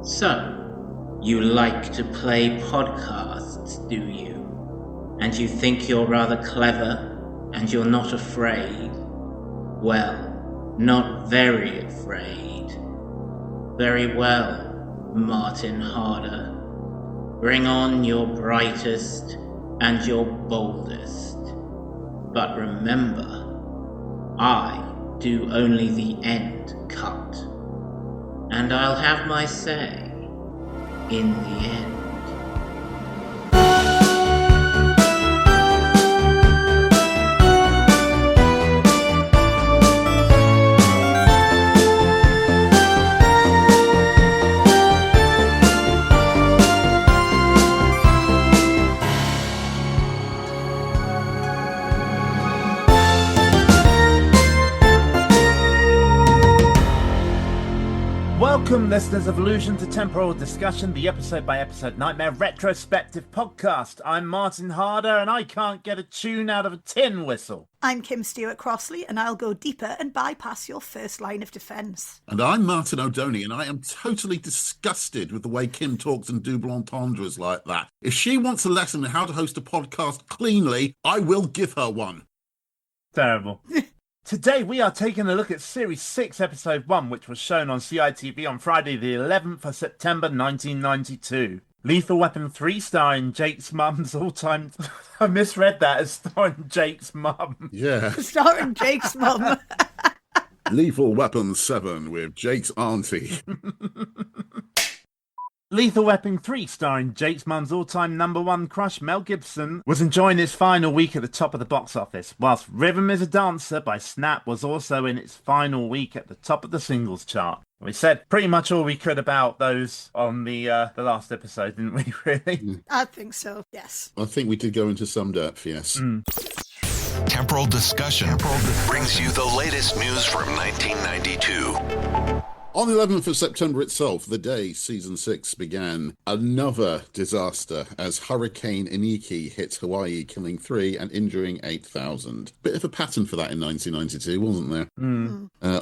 So, you like to play podcasts, do you? And you think you're rather clever, and you're not afraid? Well, not very afraid. Very well, Martin Harder. Bring on your brightest and your boldest. But remember, I do only the end cut. And I'll have my say in the end. Welcome, listeners of Illusion to Temporal Discussion, the episode-by-episode Nightmare retrospective podcast. I'm Martin Harder, and I can't get a tune out of a tin whistle. I'm Kim Stewart-Crossley, and I'll go deeper and bypass your first line of defence. And I'm Martin Odoni, and I am totally disgusted with the way Kim talks and double entendres like that. If she wants a lesson in how to host a podcast cleanly, I will give her one. Terrible. Today we are taking a look at Series 6, Episode 1, which was shown on CITV on Friday the 11th of September 1992. Lethal Weapon 3 starring Jake's mum's all-time... I misread that as starring Jake's mum. Yeah. Starring Jake's mum. Lethal Weapon 7 with Jake's auntie. Lethal Weapon 3, starring Jake's mum's all-time #1 crush, Mel Gibson, was enjoying its final week at the top of the box office, whilst Rhythm is a Dancer by Snap was also in its final week at the top of the singles chart. We said pretty much all we could about those on the last episode, didn't we, really? I think so, yes. I think we did go into some depth, yes. Temporal Discussion brings you the latest news from 1992. On the 11th of September itself, the day Season 6 began, another disaster as Hurricane Iniki hit Hawaii, killing 3 and injuring 8,000. Bit of a pattern for that in 1992, wasn't there?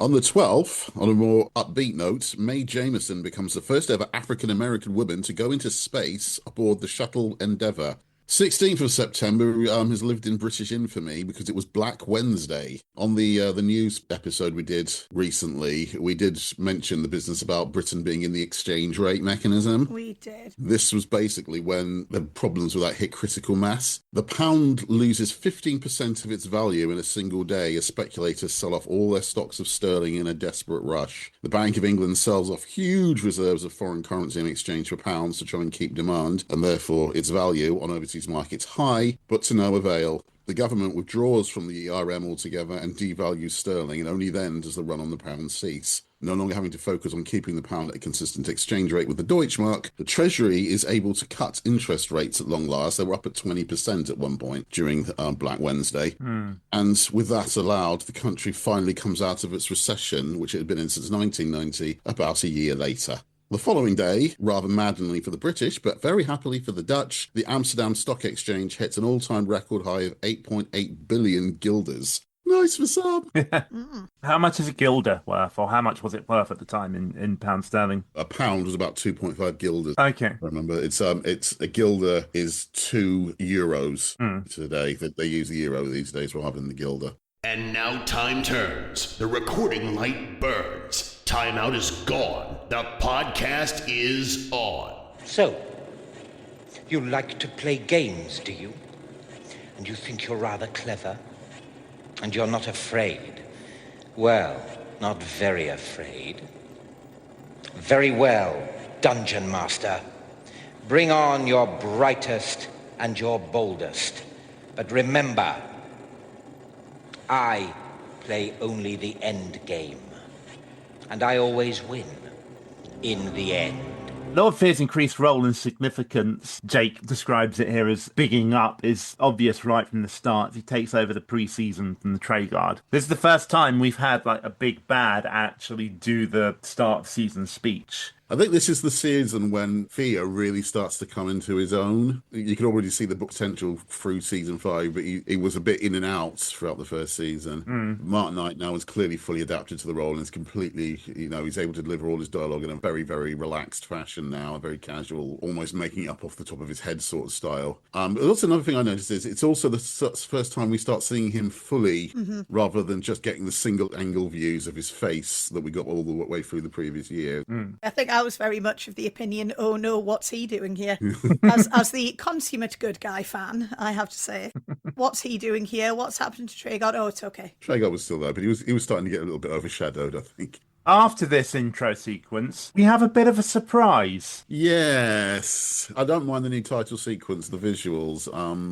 On the 12th, on a more upbeat note, Mae Jemison becomes the first ever African-American woman to go into space aboard the Shuttle Endeavour. 16th of September has lived in British infamy because it was Black Wednesday. On the news episode we did recently, we did mention the business about Britain being in the exchange rate mechanism. We did. This was basically when the problems with that hit critical mass. The pound loses 15% of its value in a single day as speculators sell off all their stocks of sterling in a desperate rush. The Bank of England sells off huge reserves of foreign currency in exchange for pounds to try and keep demand, and therefore its value on overseas markets high, but to no avail. The government withdraws from the ERM altogether and devalues sterling, and only then does the run on the pound cease. No longer having to focus on keeping the pound at a consistent exchange rate with the Deutschmark, the Treasury is able to cut interest rates at long last. They were up at 20% at one point during Black Wednesday. And with that allowed, the country finally comes out of its recession, which it had been in since 1990, about a year later. The following day, rather maddeningly for the British, but very happily for the Dutch, the Amsterdam Stock Exchange hits an all-time record high of 8.8 billion guilders. Nice for some. How much is a guilder worth, or how much was it worth at the time in pound sterling? A pound was about 2.5 guilders. Okay. I remember it's a guilder is 2 euros today. That they use the euro these days rather than the guilder. And now time turns. The recording light burns. Timeout is gone. The podcast is on. So, you like to play games, do you? And you think you're rather clever? And you're not afraid? Well, not very afraid. Very well, Dungeon Master. Bring on your brightest and your boldest. But remember, I play only the end game. And I always win, in the end. Lord Fear's increased role and significance, Jake describes it here as bigging up, is obvious right from the start. He takes over the pre-season from the Treguard. This is the first time we've had like a big bad actually do the start of season speech. I think this is the season when Thea really starts to come into his own. You can already see the potential through season 5, but he was a bit in and out throughout the first season. Martin Knight now is clearly fully adapted to the role and is completely, he's able to deliver all his dialogue in a very, very relaxed fashion now, a very casual, almost making it up off the top of his head sort of style. Also, another thing I noticed is it's also the first time we start seeing him fully, rather than just getting the single angle views of his face that we got all the way through the previous year. I think I was very much of the opinion, oh no, what's he doing here? As the consummate good guy fan, I have to say, what's he doing here? What's happened to Traegod? Oh, it's okay. Traegod was still there, but he was starting to get a little bit overshadowed, I think. After this intro sequence, we have a bit of a surprise. Yes. I don't mind the new title sequence, the visuals.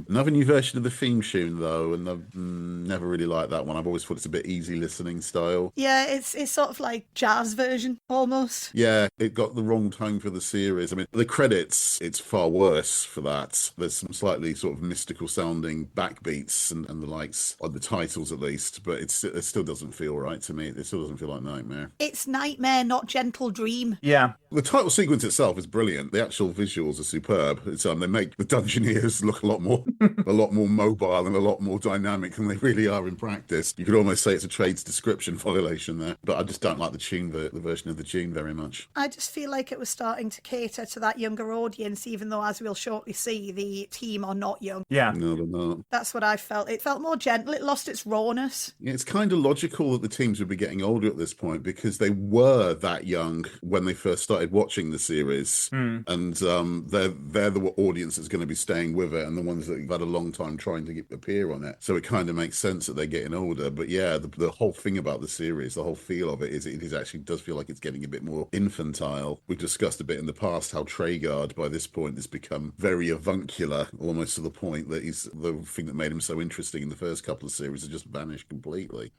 Another new version of the theme tune, though, and I've never really liked that one. I've always thought it's a bit easy listening style. Yeah, it's sort of like jazz version, almost. Yeah, it got the wrong tone for the series. I mean, the credits, it's far worse for that. There's some slightly sort of mystical sounding backbeats and the likes on the titles, at least, but it still doesn't feel right to me. It still doesn't feel like Knightmare. It's Nightmare, not Gentle Dream. Yeah. The title sequence itself is brilliant. The actual visuals are superb. It's they make the Dungeoneers look a lot more mobile and a lot more dynamic than they really are in practice. You could almost say it's a trade's description violation there. But I just don't like the tune, the version of the tune very much. I just feel like it was starting to cater to that younger audience, even though, as we'll shortly see, the team are not young. Yeah. No, they're not. That's what I felt. It felt more gentle. It lost its rawness. Yeah, it's kind of logical that the teams would be getting older at this point because they were that young when they first started watching the series, and they're the audience that's going to be staying with it, and the ones that have had a long time trying to appear on it. So it kind of makes sense that they're getting older. But yeah, the whole thing about the series, the whole feel of it is actually does feel like it's getting a bit more infantile. We've discussed a bit in the past how Traegod by this point has become very avuncular, almost to the point that he's the thing that made him so interesting in the first couple of series has just vanished completely.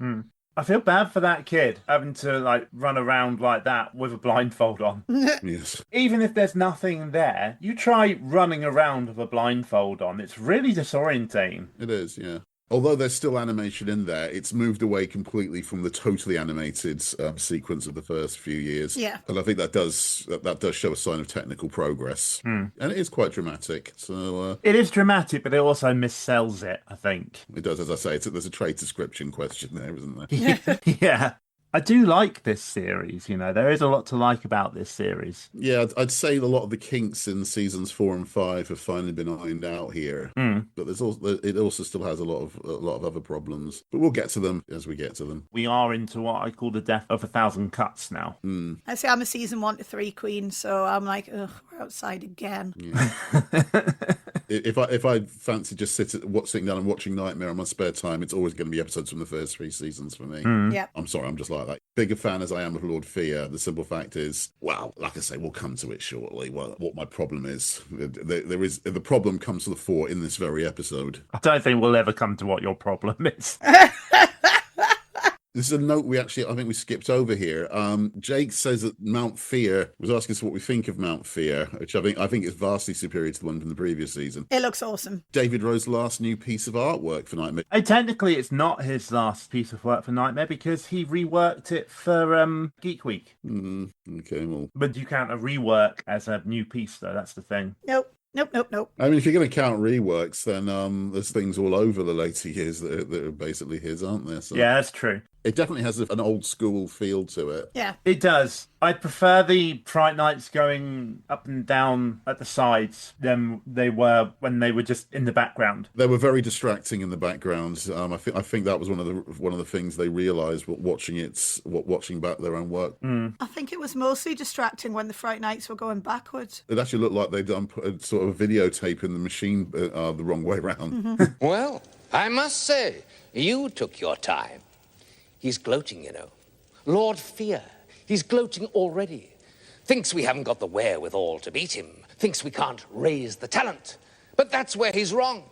I feel bad for that kid having to run around like that with a blindfold on. Yes. Even if there's nothing there, you try running around with a blindfold on. It's really disorientating. It is, yeah. Although there's still animation in there, it's moved away completely from the totally animated sequence of the first few years. Yeah. And I think that does show a sign of technical progress. And it is quite dramatic. So It is dramatic, but it also missells it, I think. it does, as I say, there's a trade description question there, isn't there? Yeah. I do like this series, there is a lot to like about this series. Yeah, I'd say a lot of the kinks in seasons 4 and 5 have finally been ironed out here. But it also still has a lot of other problems. But we'll get to them as we get to them. We are into what I call the death of 1,000 cuts now. I say I'm a season 1 to 3 queen, so I'm like, ugh, we're outside again. Yeah. If I fancy just sitting down and watching Knightmare on my spare time, it's always going to be episodes from the first 3 seasons for me. Yeah. I'm sorry, I'm just like that. Big a fan as I am of Lord Fear, the simple fact is, well, like I say, we'll come to it shortly. What my problem is, the problem comes to the fore in this very episode. I don't think we'll ever come to what your problem is. This is a note I think we skipped over here. Jake says that Mount Fear was asking us what we think of Mount Fear, which I think is vastly superior to the one from the previous season. It looks awesome. David Rowe's last new piece of artwork for Nightmare. Technically, it's not his last piece of work for Nightmare because he reworked it for Geek Week. Okay, well. But you count a rework as a new piece, though. That's the thing. Nope. I mean, if you're going to count reworks, then there's things all over the later years that are basically his, aren't there? So yeah, that's true. It definitely has an old school feel to it. Yeah. It does. I prefer the Fright Nights going up and down at the sides than they were when they were just in the background. They were very distracting in the background. I think that was one of the things they realised watching back their own work. I think it was mostly distracting when the Fright Nights were going backwards. It actually looked like they'd put a sort of videotape in the machine the wrong way round. Well, I must say, you took your time. He's gloating, Lord Fear. He's gloating already. Thinks we haven't got the wherewithal to beat him. Thinks we can't raise the talent. But that's where he's wrong.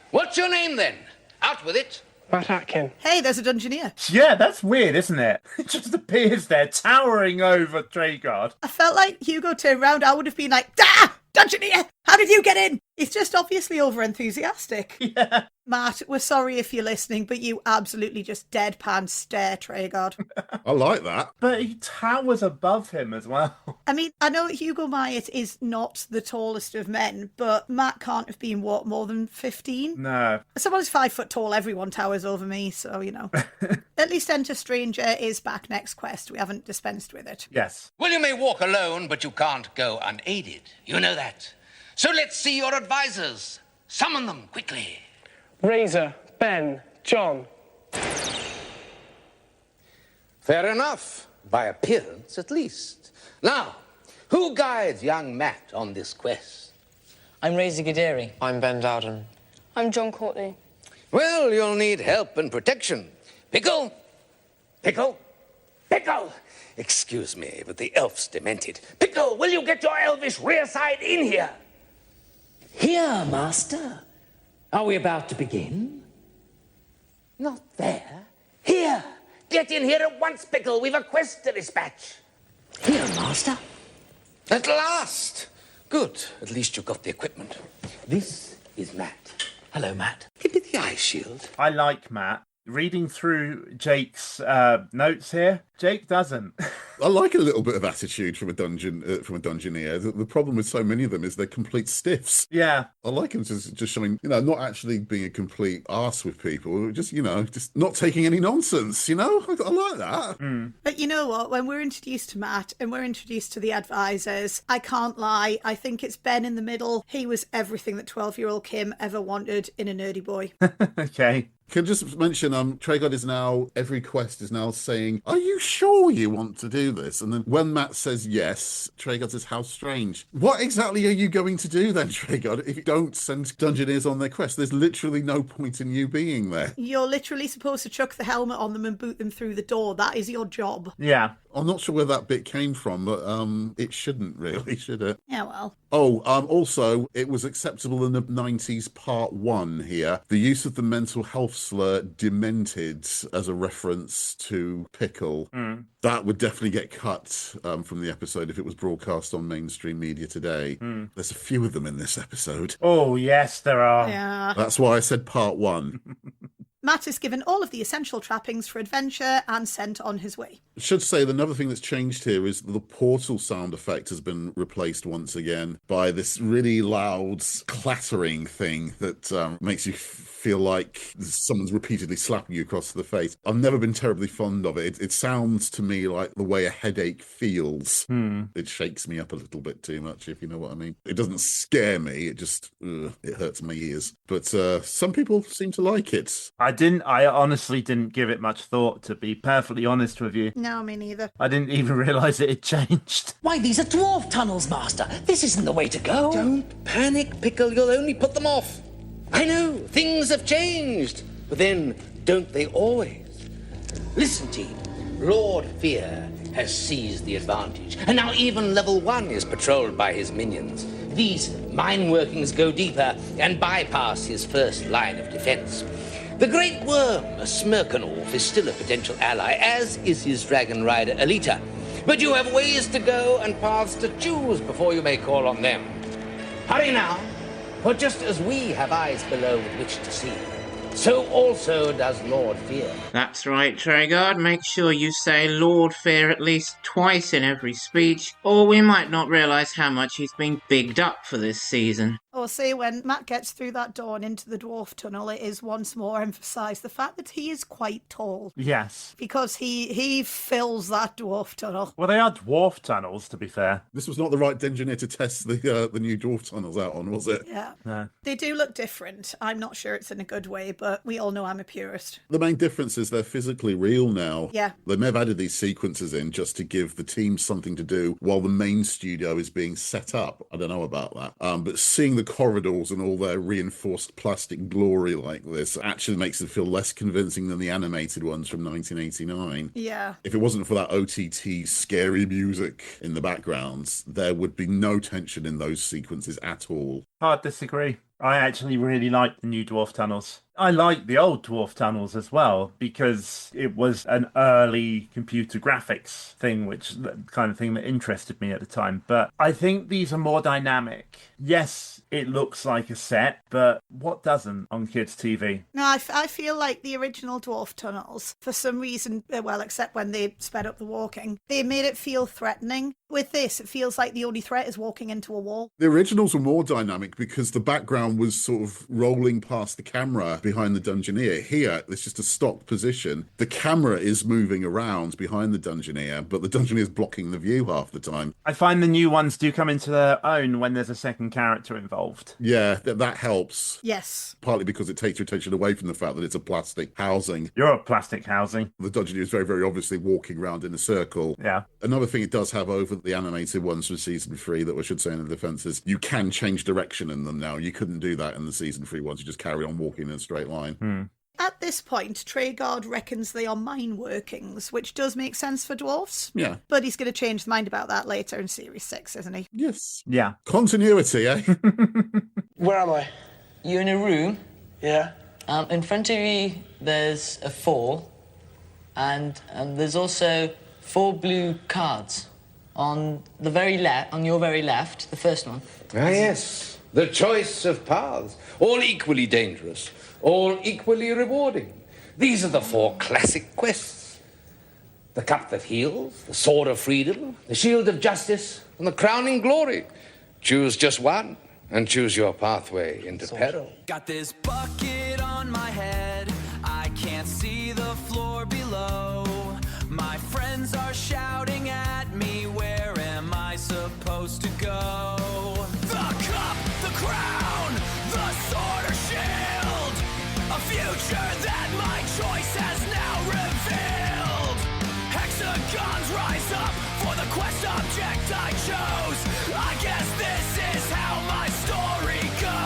What's your name, then? Out with it. Matt Atkin. Hey, there's a Dungeoneer. Yeah, that's weird, isn't it? It just appears there, towering over Traegod. I felt like Hugo turned round, I would have been like, ah! Dungeoneer! How did you get in? He's just obviously over-enthusiastic. Yeah. Matt, we're sorry if you're listening, but you absolutely just deadpan stare Traegod. I like that. But he towers above him as well. I mean, I know Hugo Myatt is not the tallest of men, but Matt can't have been, what, more than 15? No. Someone's 5 foot tall, everyone towers over me, so, At least Enter Stranger is back next quest. We haven't dispensed with it. Yes. Well, you may walk alone, but you can't go unaided. You know that. So let's see your advisors. Summon them quickly. Reza, Ben, John. Fair enough. By appearance, at least. Now, who guides young Matt on this quest? I'm Reza Gaderi. I'm Ben Dowden. I'm John Courtney. Well, you'll need help and protection. Pickle? Pickle? Pickle! Excuse me, but the elf's demented. Pickle, will you get your elvish rear side in here? Here, Master. Are we about to begin? Not there. Here. Get in here at once, Pickle. We've a quest to dispatch. Here, Master. At last. Good. At least you got the equipment. This is Matt. Hello, Matt. Give me the eye shield. I like Matt. Reading through Jake's notes here, Jake doesn't. I like a little bit of attitude from a dungeoneer. The problem with so many of them is they're complete stiffs. Yeah. I like him just showing, not actually being a complete arse with people, just not taking any nonsense, I like that. But you know what? When we're introduced to Matt and we're introduced to the advisors, I can't lie. I think it's Ben in the middle. He was everything that 12-year-old Kim ever wanted in a nerdy boy. Okay. Can just mention, Traegod is now, every quest is now saying, are you sure you want to do this? And then when Matt says yes, Traegod says, how strange. What exactly are you going to do then, Traegod, if you don't send Dungeoneers on their quest? There's literally no point in you being there. You're literally supposed to chuck the helmet on them and boot them through the door. That is your job. Yeah. I'm not sure where that bit came from, but it shouldn't really, should it? Yeah, well. Oh, also, it was acceptable in the 90s part 1 here. The use of the mental health slur demented as a reference to Pickle. That would definitely get cut from the episode if it was broadcast on mainstream media today. There's a few of them in this episode. Oh, yes, there are. Yeah. That's why I said part 1. Matt is given all of the essential trappings for adventure and sent on his way. I should say another thing that's changed here is the portal sound effect has been replaced once again by this really loud clattering thing that makes you feel like someone's repeatedly slapping you across the face. I've never been terribly fond of it. It sounds to me like the way a headache feels. It shakes me up a little bit too much, if you know what I mean. It doesn't scare me. It just, it hurts my ears. But some people seem to like it. I honestly didn't give it much thought, to be perfectly honest with you. No, me neither. I didn't even realise it had changed. Why, these are dwarf tunnels, Master. This isn't the way to go. Don't panic, Pickle. You'll only put them off. I know, things have changed. But then, don't they always? Listen, team. Lord Fear has seized the advantage. And now even level 1 is patrolled by his minions. These mine workings go deeper and bypass his first line of defense. The Great Worm, a Smirkanov, is still a potential ally, as is his Dragon Rider Alita. But you have ways to go and paths to choose before you may call on them. Hurry now, for just as we have eyes below with which to see, so also does Lord Fear. That's right, Traegod. Make sure you say Lord Fear at least twice in every speech, or we might not realise how much he's been bigged up for this season. Or see, when Matt gets through that door and into the dwarf tunnel, it is once more emphasised the fact that he is quite tall. Yes. Because he fills that dwarf tunnel. Well, they are dwarf tunnels, to be fair. This was not the right dungeoneer to test the new dwarf tunnels out on, was it? Yeah. No. They do look different. I'm not sure it's in a good way, but we all know I'm a purist. The main difference is they're physically real now. Yeah. They may have added these sequences in just to give the team something to do while the main studio is being set up. I don't know about that. But seeing the corridors and all their reinforced plastic glory like this actually makes them feel less convincing than the animated ones from 1989. Yeah. If it wasn't for that OTT scary music in the background, there would be no tension in those sequences at all. Hard disagree. I actually really like the new dwarf tunnels. I like the old dwarf tunnels as well because it was an early computer graphics thing, which the kind of thing that interested me at the time. But I think these are more dynamic. Yes, it looks like a set, but what doesn't on kids' TV? No, I feel like the original dwarf tunnels, for some reason, well, except when they sped up the walking, they made it feel threatening. With this, it feels like the only threat is walking into a wall. The originals were more dynamic because the background was sort of rolling past the camera behind the Dungeoneer. Here, it's just a stock position. The camera is moving around behind the Dungeoneer, but the Dungeoneer is blocking the view half the time. I find the new ones do come into their own when there's a second character involved. Yeah, that helps. Yes. Partly because it takes your attention away from the fact that it's a plastic housing. You're a plastic housing. The Dungeoneer is very, very obviously walking around in a circle. Yeah. Another thing it does have over the animated ones from season 3 that we should say in the defense is you can change direction in them now. You couldn't do that in the season 3 ones. You just carry on walking in a straight line. At this point, Treguard reckons they are mine workings, which does make sense for dwarfs. Yeah. But he's going to change his mind about that later in Series 6, isn't he? Yes. Yeah. Continuity, eh? Where am I? You're in a room. Yeah. In front of you, there's a 4, and there's also 4 blue cards. On the very left, on your very left, the first one. Ah, yes. The choice of paths. All equally dangerous. All equally rewarding. These are the 4 classic quests. The cup that heals, the sword of freedom, the shield of justice, and the crowning glory. Choose just one, and choose your pathway into peril. Got this bucket on my head. I can't see the floor below. My friends are shouting at me. Where am I supposed to go? The cup, the crown, the sword or shield. A future that my choice has now revealed. Hexagons rise up for the quest object I chose. I guess this is how my story goes.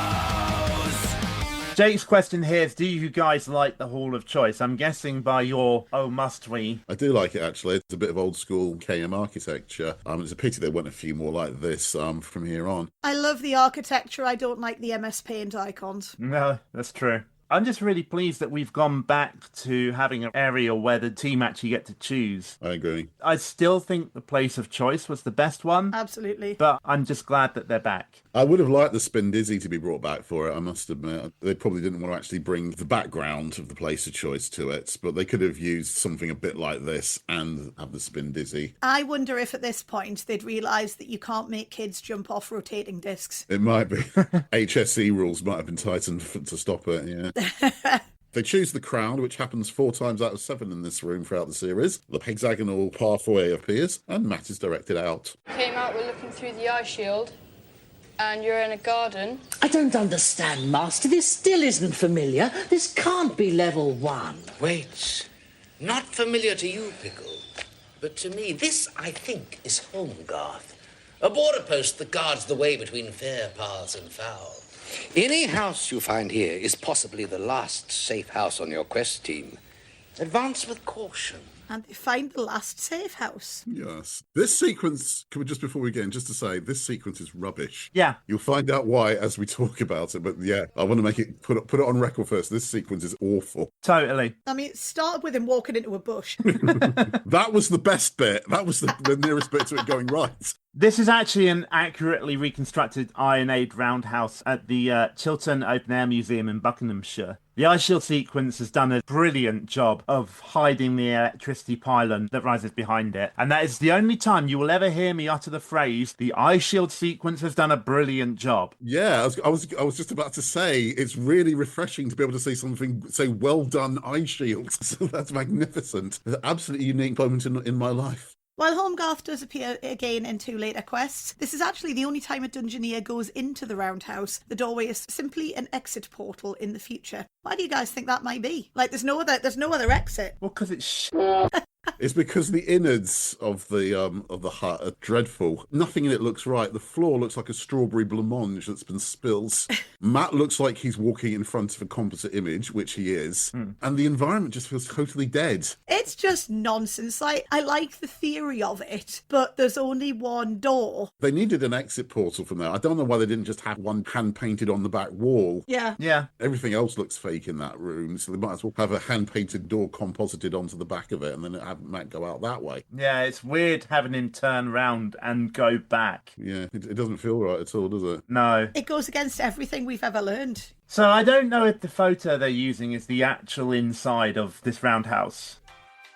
Jake's question here is, do you guys like the Hall of Choice? I'm guessing by your, oh, must we? I do like it, actually. It's a bit of old school KM architecture. It's a pity there weren't a few more like this from here on. I love the architecture. I don't like the MS Paint icons. No, that's true. I'm just really pleased that we've gone back to having an area where the team actually get to choose. I agree. I still think the Place of Choice was the best one. Absolutely. But I'm just glad that they're back. I would have liked the Spin Dizzy to be brought back for it, I must admit. They probably didn't want to actually bring the background of the Place of Choice to it, but they could have used something a bit like this and have the Spin Dizzy. I wonder if at this point they'd realise that you can't make kids jump off rotating discs. It might be. HSE rules might have been tightened to stop it, yeah. They choose the crown, which happens 4 times out of 7 in this room throughout the series. The hexagonal pathway appears, and Matt is directed out. Came out, we're looking through the eye shield, and you're in a garden. I don't understand, Master. This still isn't familiar. This can't be level 1. Wait. Not familiar to you, Pickle, but to me, this, I think, is Homegarth. A border post that guards the way between fair paths and foul. Any house you find here is possibly the last safe house on your quest team. Advance with caution. And they find the last safe house. Yes. This sequence, just before we get in, just to say, this sequence is rubbish. Yeah. You'll find out why as we talk about it, but yeah, I want to make it, put it on record first. This sequence is awful. Totally. I mean, it started with him walking into a bush. That was the best bit. That was the nearest bit to it going right. This is actually an accurately reconstructed ironade roundhouse at the Chiltern Open Air Museum in Buckinghamshire. The Ice Shield sequence has done a brilliant job of hiding the electricity pylon that rises behind it. And that is the only time you will ever hear me utter the phrase, the Ice Shield sequence has done a brilliant job. Yeah, I was just about to say, it's really refreshing to be able to say something, say, well done, Ice Shield. So that's magnificent. It's an absolutely unique moment in my life. While Homegarth does appear again in 2 later quests, this is actually the only time a Dungeoneer goes into the roundhouse. The doorway is simply an exit portal in the future. Why do you guys think that might be? Like, there's no other exit. Well, because it's It's because the innards of the hut are dreadful. Nothing in it looks right. The floor looks like a strawberry blancmange that's been spilled. Matt looks like he's walking in front of a composite image, which he is. And the environment just feels totally dead. It's just nonsense. I like the theory of it, but there's only one door. They needed an exit portal from there. I don't know why they didn't just have one hand-painted on the back wall. Yeah. Everything else looks fake in that room, so they might as well have a hand-painted door composited onto the back of it and then have Matt go out that way. Yeah, it's weird having him turn round and go back. Yeah, it doesn't feel right at all, does it? No. It goes against everything we've ever learned. So I don't know if the photo they're using is the actual inside of this roundhouse.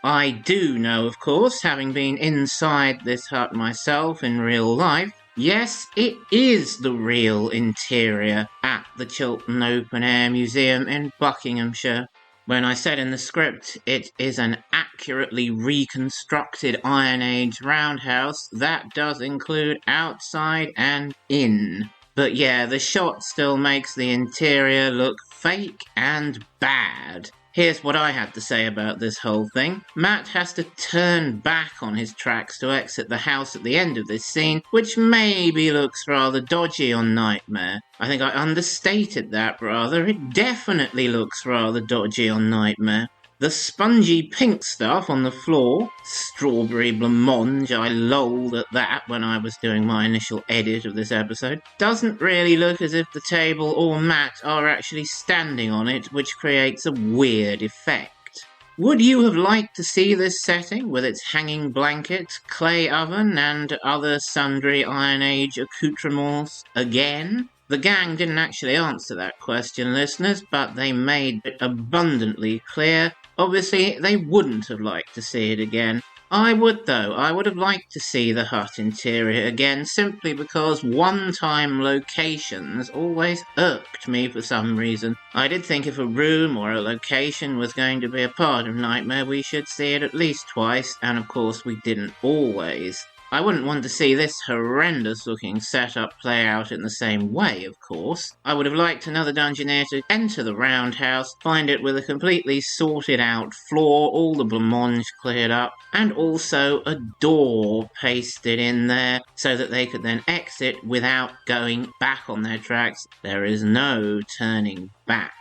I do know, of course, having been inside this hut myself in real life. Yes, it is the real interior at the Chiltern Open Air Museum in Buckinghamshire. When I said in the script it is an accurately reconstructed Iron Age roundhouse, that does include outside and in. But yeah, the shot still makes the interior look fake and bad. Here's what I had to say about this whole thing. Matt has to turn back on his tracks to exit the house at the end of this scene, which maybe looks rather dodgy on Knightmare. I think I understated that rather. It definitely looks rather dodgy on Knightmare. The spongy pink stuff on the floor, strawberry blancmange, I lolled at that when I was doing my initial edit of this episode, doesn't really look as if the table or Matt are actually standing on it, which creates a weird effect. Would you have liked to see this setting with its hanging blanket, clay oven, and other sundry Iron Age accoutrements again? The gang didn't actually answer that question, listeners, but they made it abundantly clear. Obviously, they wouldn't have liked to see it again. I would, though. I would have liked to see the hut interior again, simply because one-time locations always irked me for some reason. I did think if a room or a location was going to be a part of Knightmare, we should see it at least twice, and of course we didn't always. I wouldn't want to see this horrendous-looking setup play out in the same way, of course. I would have liked another Dungeoneer to enter the roundhouse, find it with a completely sorted-out floor, all the blancmange cleared up, and also a door pasted in there so that they could then exit without going back on their tracks. There is no turning back.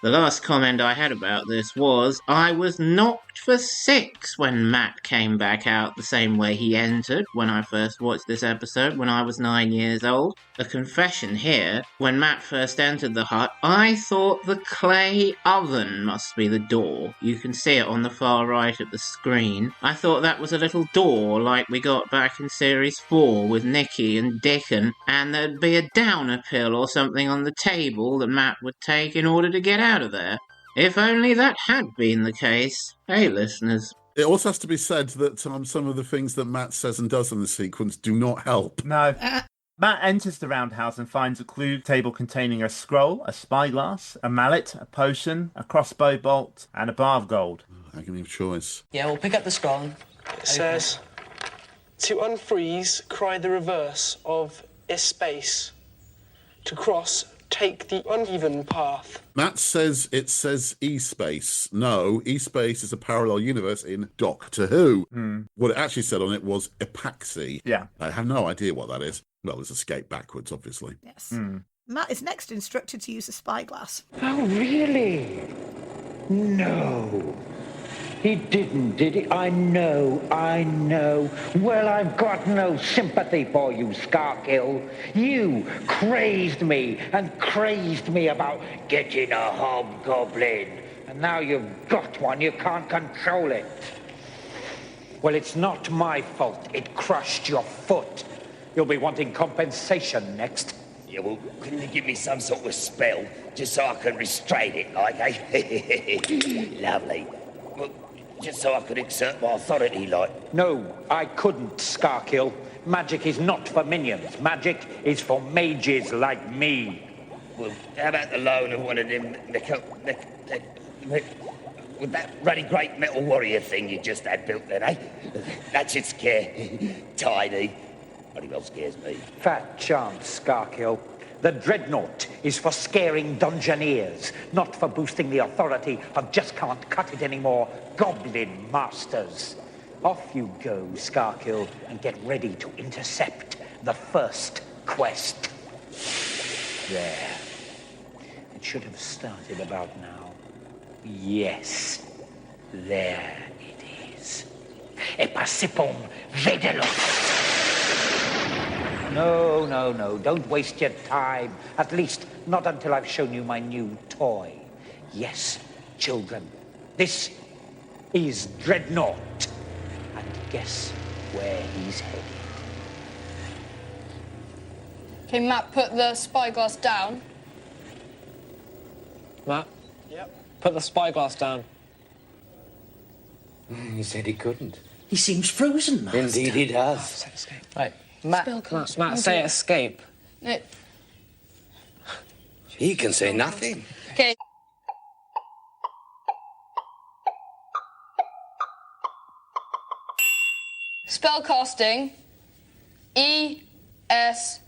The last comment I had about this was, I was knocked for 6 when Matt came back out the same way he entered when I first watched this episode when I was 9 years old. A confession here, when Matt first entered the hut, I thought the clay oven must be the door. You can see it on the far right of the screen. I thought that was a little door like we got back in Series 4 with Nikki and Dickon, and there'd be a downer pill or something on the table that Matt would take in order to get out of there. If only that had been the case. Hey, listeners. It also has to be said that some of the things that Matt says and does in the sequence do not help. No. Matt enters the roundhouse and finds a clue table containing a scroll, a spyglass, a mallet, a potion, a crossbow bolt, and a bar of gold. Agony of choice. Yeah, we'll pick up the scroll. It says, to unfreeze, cry the reverse of space. To cross, take the uneven path. Matt says it says E-Space. No, E-Space is a parallel universe in Doctor Who. What it actually said on it was epaxy. Yeah. I have no idea what that is. Well, it's escape backwards, obviously. Yes. Matt is next instructed to use a spyglass. Oh, really? No. He didn't, did he? I know. Well, I've got no sympathy for you, Scarkill. You crazed me about getting a hobgoblin. And now you've got one, you can't control it. Well, it's not my fault. It crushed your foot. You'll be wanting compensation next. Yeah, well, couldn't you give me some sort of spell, just so I can restrain it, like, eh? Lovely. Well, just so I could exert my authority, like. No, I couldn't, Scarkill. Magic is not for minions. Magic is for mages like me. Well, how about the loan of one of them, with that ruddy great metal warrior thing you just had built then, eh? That should scare Tiny. Bloody well scares me. Fat chance, Scarkill. The dreadnought is for scaring Dungeoneers, not for boosting the authority of just can't cut it anymore goblin masters. Off you go, Skarkill, and get ready to intercept the first quest. There. It should have started about now. Yes. There it is. Epasipon Vedelot. No. Don't waste your time. At least not until I've shown you my new toy. Yes, children. This is Dreadnought. And guess where he's headed? Okay, Matt, put the spyglass down. Matt? Yep. Put the spyglass down. He said he couldn't. He seems frozen, Master. Indeed he does. Right. Matt, say escape. No. He can say nothing. Okay. Spellcasting. ESCAPE.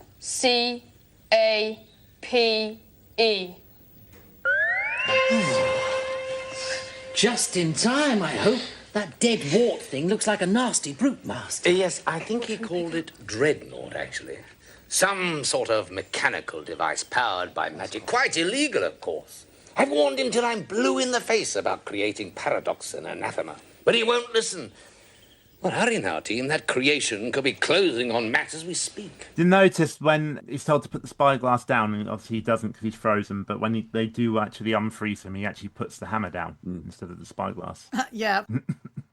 Just in time, I hope. That dead wart thing looks like a nasty brute, Master. Yes, I think he called it Dreadnought, actually. Some sort of mechanical device powered by magic. Quite illegal, of course. I've warned him till I'm blue in the face about creating paradox and anathema. But he won't listen. Well, hurry now, team. That creation could be closing on Matt as we speak. You notice when he's told to put the spyglass down, and obviously he doesn't because he's frozen, but when they do actually unfreeze him, he actually puts the hammer down instead of the spyglass. Yeah.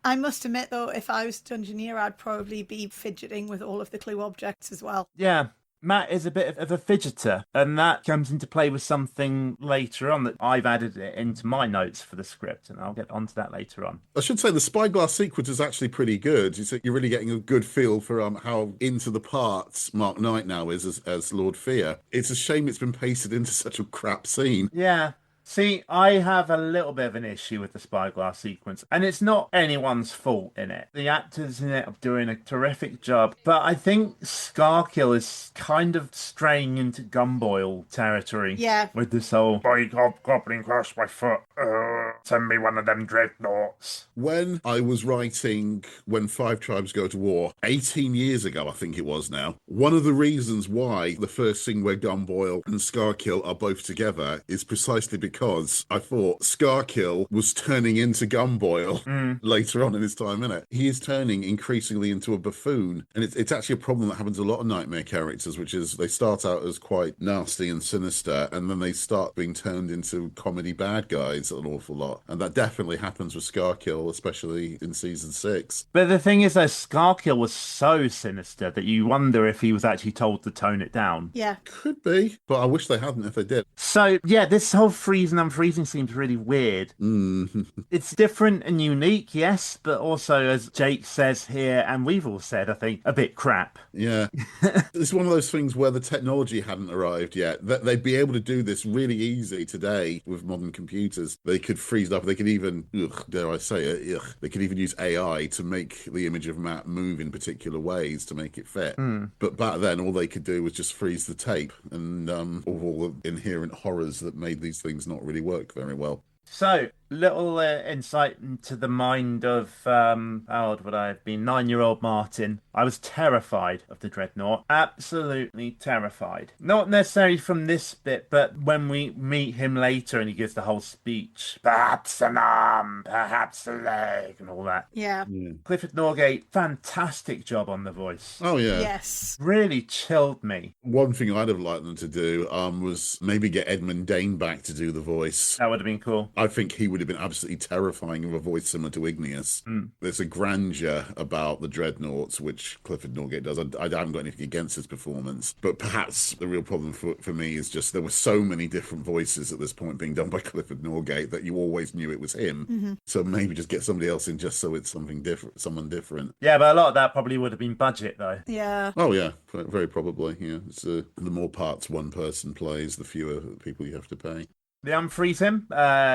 I must admit, though, if I was Dungeoneer, I'd probably be fidgeting with all of the clue objects as well. Yeah. Matt is a bit of a fidgeter, and that comes into play with something later on that I've added it into my notes for the script, and I'll get onto that later on. I should say the spyglass sequence is actually pretty good. You're really getting a good feel for how into the parts Mark Knight now is as Lord Fear. It's a shame it's been pasted into such a crap scene. Yeah. See, I have a little bit of an issue with the spyglass sequence, and it's not anyone's fault in it. The actors in it are doing a terrific job, but I think Skarkill is kind of straying into Gumboil territory. Yeah. With this whole, by goblin crushed my foot, send me one of them dreadnoughts. When I was writing When Five Tribes Go to War, 18 years ago, I think it was now, one of the reasons why the first scene where Gumboil and Skarkill are both together is precisely because I thought Skarkill was turning into Gumboil later on in his time in it. He is turning increasingly into a buffoon, and it's actually a problem that happens to a lot of Nightmare characters, which is they start out as quite nasty and sinister, and then they start being turned into comedy bad guys an awful lot. And that definitely happens with Skarkill, especially in season 6. But the thing is, though, Skarkill was so sinister that you wonder if he was actually told to tone it down. Yeah. Could be, but I wish they hadn't if they did. So, yeah, this whole freeze and unfreezing seems really weird. It's different and unique, yes, but also, as Jake says here, and we've all said, I think, a bit crap. Yeah. It's one of those things where the technology hadn't arrived yet. They'd be able to do this really easy today with modern computers. They could freeze up. They could even, dare I say it, they could even use AI to make the image of Matt move in particular ways to make it fit. But back then, all they could do was just freeze the tape and all the inherent horrors that made these things not really work very well. So, little insight into the mind of, how old would I have been? 9-year-old Martin. I was terrified of the Dreadnought. Absolutely terrified. Not necessarily from this bit, but when we meet him later and he gives the whole speech. Perhaps an arm, perhaps a leg, and all that. Yeah. Clifford Norgate, fantastic job on the voice. Oh, yeah. Yes. Really chilled me. One thing I'd have liked them to do was maybe get Edmund Dane back to do the voice. That would have been cool. I think he would have been absolutely terrifying of a voice similar to Igneous. There's a grandeur about the Dreadnoughts, which Clifford Norgate does. I haven't got anything against his performance, but perhaps the real problem for me is just there were so many different voices at this point being done by Clifford Norgate that you always knew it was him. So maybe just get somebody else in just so it's something different, someone different. Yeah, but a lot of that probably would have been budget, though. Yeah. Oh, yeah, very probably, yeah. It's, the more parts one person plays, the fewer people you have to pay. They unfreeze him.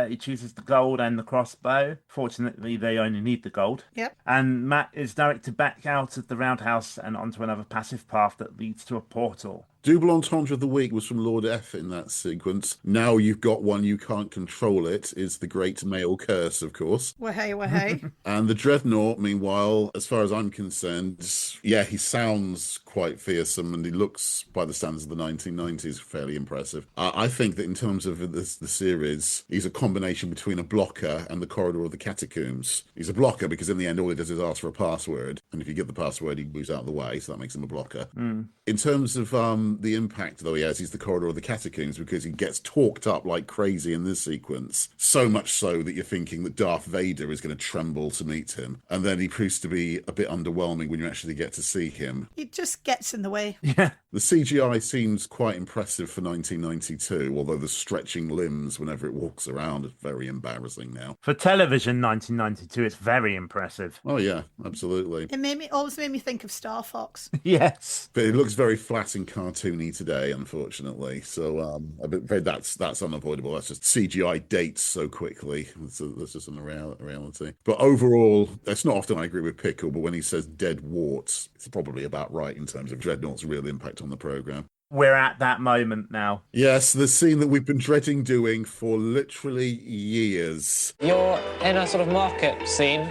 He chooses the gold and the crossbow. Fortunately, they only need the gold. Yep. And Matt is directed back out of the roundhouse and onto another passive path that leads to a portal. Double entendre of the week was from Lord F in that sequence. Now you've got one, you can't control it, is the great male curse, of course. Wahey. And the Dreadnought, meanwhile, as far as I'm concerned, yeah, he sounds quite fearsome and he looks, by the standards of the 1990s, fairly impressive. I think that in terms of the series, he's a combination between a blocker and the Corridor of the Catacombs. He's a blocker because in the end all he does is ask for a password, and if you give the password he moves out of the way, so that makes him a blocker. In terms of the impact, though, he has, he's the Corridor of the Catacombs because he gets talked up like crazy in this sequence, so much so that you're thinking that Darth Vader is going to tremble to meet him, and then he proves to be a bit underwhelming when you actually get to see him. It just gets in the way. Yeah. The CGI seems quite impressive for 1992, although the stretching limbs whenever it walks around is very embarrassing now. For television 1992, it's very impressive. Oh yeah, absolutely. It always made me think of Star Fox. Yes. But it looks very flat and cartoony today, unfortunately. So that's unavoidable. That's just CGI dates so quickly. That's just a reality. But overall, it's not often I agree with Pickle, but when he says dead warts, it's probably about right in terms of Dreadnought's real impact on the programme. We're at that moment now. Yes, the scene that we've been dreading doing for literally years. You're in a sort of market scene,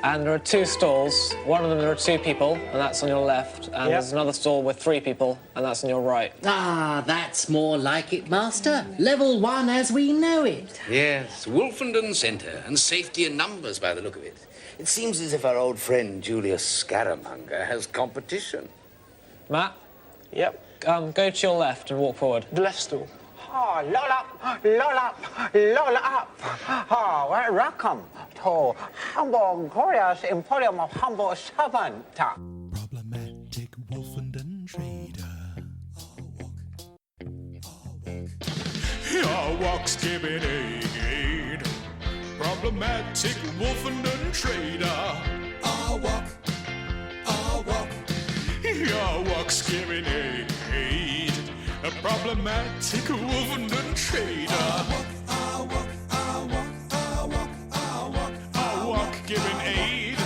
and there are two stalls. One of them there are two people, and that's on your left. And there's another stall with three people, and that's on your right. Ah, that's more like it, Master. Level 1 as we know it. Yes, Wolfenden Centre, and safety in numbers by the look of it. It seems as if our old friend Julius Scaramanga has competition. Matt? Yep. Go to your left and walk forward. The left stall. Oh, lola up. Oh, welcome to Hamburg Korea's Emporium of Humble Servant. Problematic Wolfenden trader. Our walk's giving aid. Problematic Wolfenden trader. Our walk. Your walk's giving aid. A problematic Wolfenden trader. Our walk giving aid.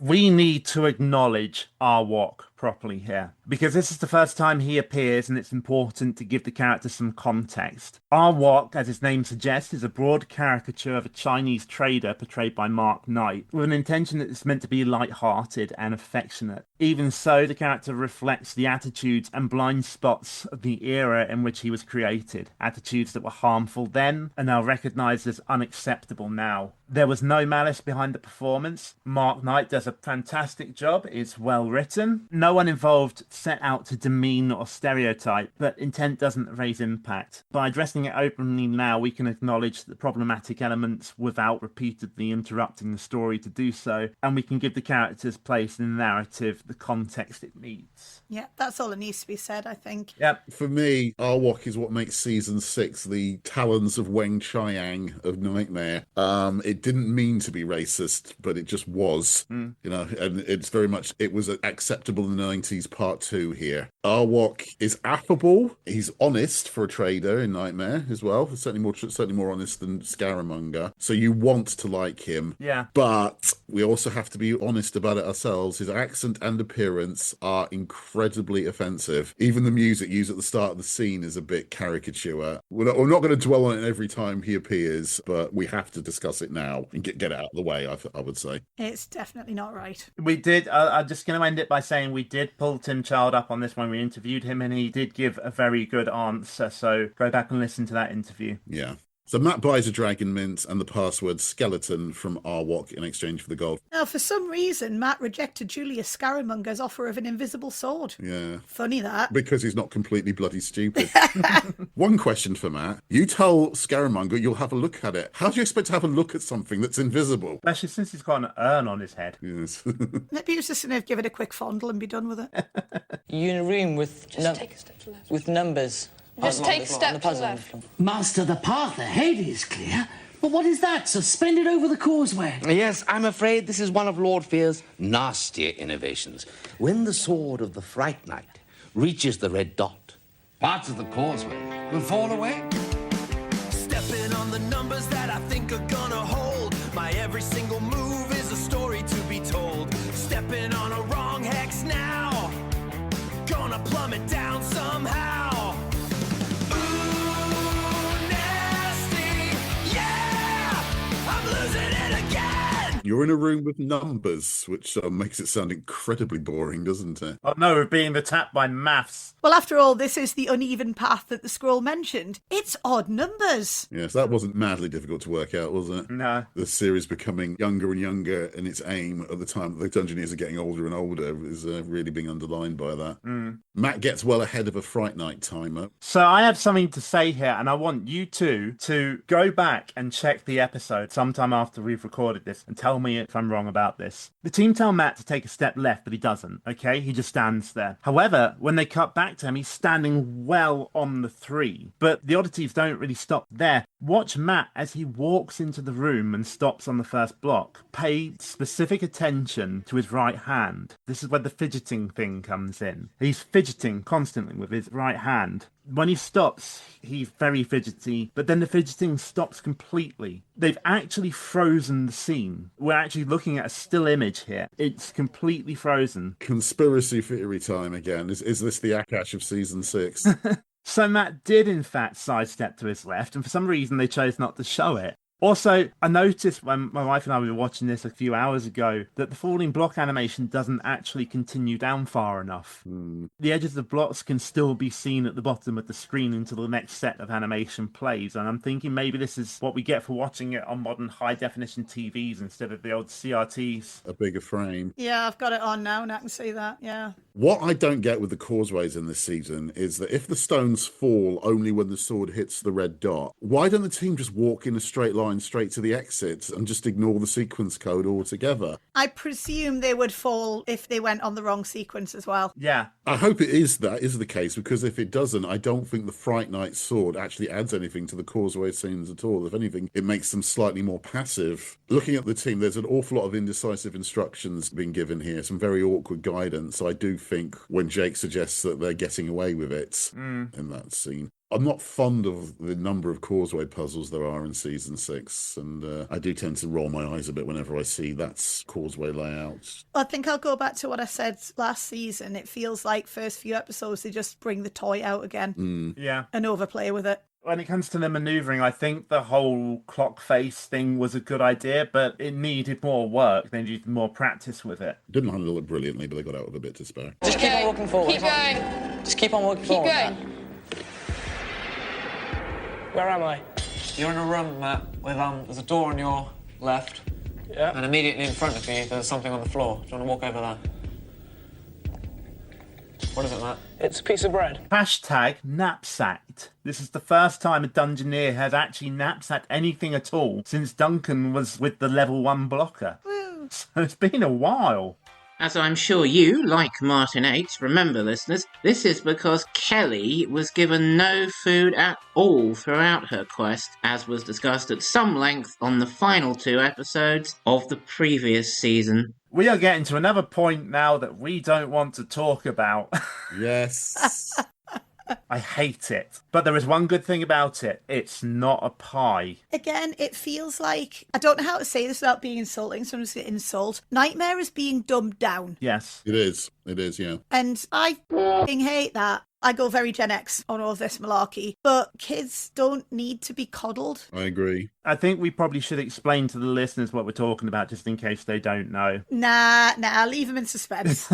We need to acknowledge our walk properly here, because this is the first time he appears and it's important to give the character some context. Arwok, as his name suggests, is a broad caricature of a Chinese trader portrayed by Mark Knight, with an intention that it's meant to be light-hearted and affectionate. Even so, the character reflects the attitudes and blind spots of the era in which he was created, attitudes that were harmful then and are recognised as unacceptable now. There was no malice behind the performance. Mark Knight does a fantastic job, it's well written. No one involved set out to demean or stereotype, but intent doesn't raise impact. By addressing it openly now, we can acknowledge the problematic elements without repeatedly interrupting the story to do so, and we can give the character's place in the narrative the context it needs. Yeah, that's all that needs to be said, I think. Yep. For me, Arwok is what makes season 6 the talons of Weng Chiang of Knightmare. It didn't mean to be racist, but it just was. You know, and it's very much, it was acceptable in the 90s part 2 here. Arwok is affable. He's honest for a trader in Knightmare as well. Certainly more honest than Scaramanga. So you want to like him. Yeah. But we also have to be honest about it ourselves. His accent and appearance are incredibly offensive. Even the music used at the start of the scene is a bit caricature. We're not going to dwell on it every time he appears, but we have to discuss it now and get it out of the way, I would say. It's definitely not right. We did, I'm just going to end it by saying we did pull Tim Child up on this when we interviewed him, and he did give a very good answer, so go back and listen to that interview. Yeah. So Matt buys a dragon mint and the password skeleton from Arwok in exchange for the gold. Now, for some reason, Matt rejected Julius Scaramanga's offer of an invisible sword. Yeah. Funny that. Because he's not completely bloody stupid. One question for Matt. You tell Scaramanga you'll have a look at it. How do you expect to have a look at something that's invisible? Especially since he's got an urn on his head. Yes. Maybe he was just going to give it a quick fondle and be done with it. You're in a room with take a step to the left. with numbers. Just take a step to the left. Master, the path ahead is clear. But what is that, suspended over the causeway? Yes, I'm afraid this is one of Lord Fear's nastier innovations. When the sword of the Fright Knight reaches the red dot, parts of the causeway will fall away. Stepping on the numbers that I think are gonna hold. My every single move is a story to be told. Stepping on a You're in a room with numbers, which makes it sound incredibly boring, doesn't it? Oh no, we're being attacked by maths. Well, after all, this is the uneven path that the scroll mentioned. It's odd numbers. Yes, that wasn't madly difficult to work out, was it? No. The series becoming younger and younger in its aim at the time that the Dungeoneers are getting older and older is really being underlined by that. Matt gets well ahead of a Fright Night timer. So I have something to say here, and I want you two to go back and check the episode sometime after we've recorded this and tell me if I'm wrong about this. The team tell Matt to take a step left, but he doesn't, okay? He just stands there. However, when they cut back to him, he's standing well on the 3. But the oddities don't really stop there. Watch Matt as he walks into the room and stops on the first block. Pay specific attention to his right hand. This is where the fidgeting thing comes in. He's fidgeting constantly with his right hand. When he stops, he's very fidgety, but then the fidgeting stops completely. They've actually frozen the scene. We're actually looking at a still image here. It's completely frozen. Conspiracy theory time again. Is this the Akash of season 6? So Matt did in fact sidestep to his left, and for some reason they chose not to show it. Also, I noticed when my wife and I were watching this a few hours ago that the falling block animation doesn't actually continue down far enough. The edges of blocks can still be seen at the bottom of the screen until the next set of animation plays, and I'm thinking maybe this is what we get for watching it on modern high-definition TVs instead of the old CRTs. A bigger frame. Yeah, I've got it on now and I can see that, yeah. What I don't get with the causeways in this season is that if the stones fall only when the sword hits the red dot, why don't the team just walk in a straight line straight to the exit and just ignore the sequence code altogether? I presume they would fall if they went on the wrong sequence as well. Yeah. I hope that is the case, because if it doesn't, I don't think the Fright Night sword actually adds anything to the causeway scenes at all. If anything, it makes them slightly more passive. Looking at the team, there's an awful lot of indecisive instructions being given here, some very awkward guidance. I do think when Jake suggests that they're getting away with it in that scene. I'm not fond of the number of causeway puzzles there are in season 6, and I do tend to roll my eyes a bit whenever I see that's causeway layout. I think I'll go back to what I said last season. It feels like first few episodes they just bring the toy out again Yeah. and overplay with it. When it comes to the manoeuvring, I think the whole clock face thing was a good idea, but it needed more work. They needed more practice with it. Didn't handle it brilliantly, but they got out with a bit to spare. Just keep on walking forward. Keep going. Just keep on walking Keep forward. going. Matt. Where am I? You're in a room, Matt, with there's a door on your left. Yeah. And immediately in front of you, there's something on the floor. Do you want to walk over there? What is it, Matt? It's a piece of bread. Hashtag knapsacked. This is the first time a Dungeoneer has actually knapsacked anything at all since Duncan was with the level 1 blocker. So it's been a while. As I'm sure you, like Martin H, remember, listeners, this is because Kelly was given no food at all throughout her quest, as was discussed at some length on the final 2 episodes of the previous season. We are getting to another point now that we don't want to talk about. Yes. I hate it. But there is one good thing about it. It's not a pie. Again, it feels like, I don't know how to say this without being insulting, so I'm just going to insult. Knightmare is being dumbed down. Yes. It is, yeah. And I f***ing hate that. I go very Gen X on all of this malarkey, but kids don't need to be coddled. I agree. I think we probably should explain to the listeners what we're talking about, just in case they don't know. Nah, leave them in suspense.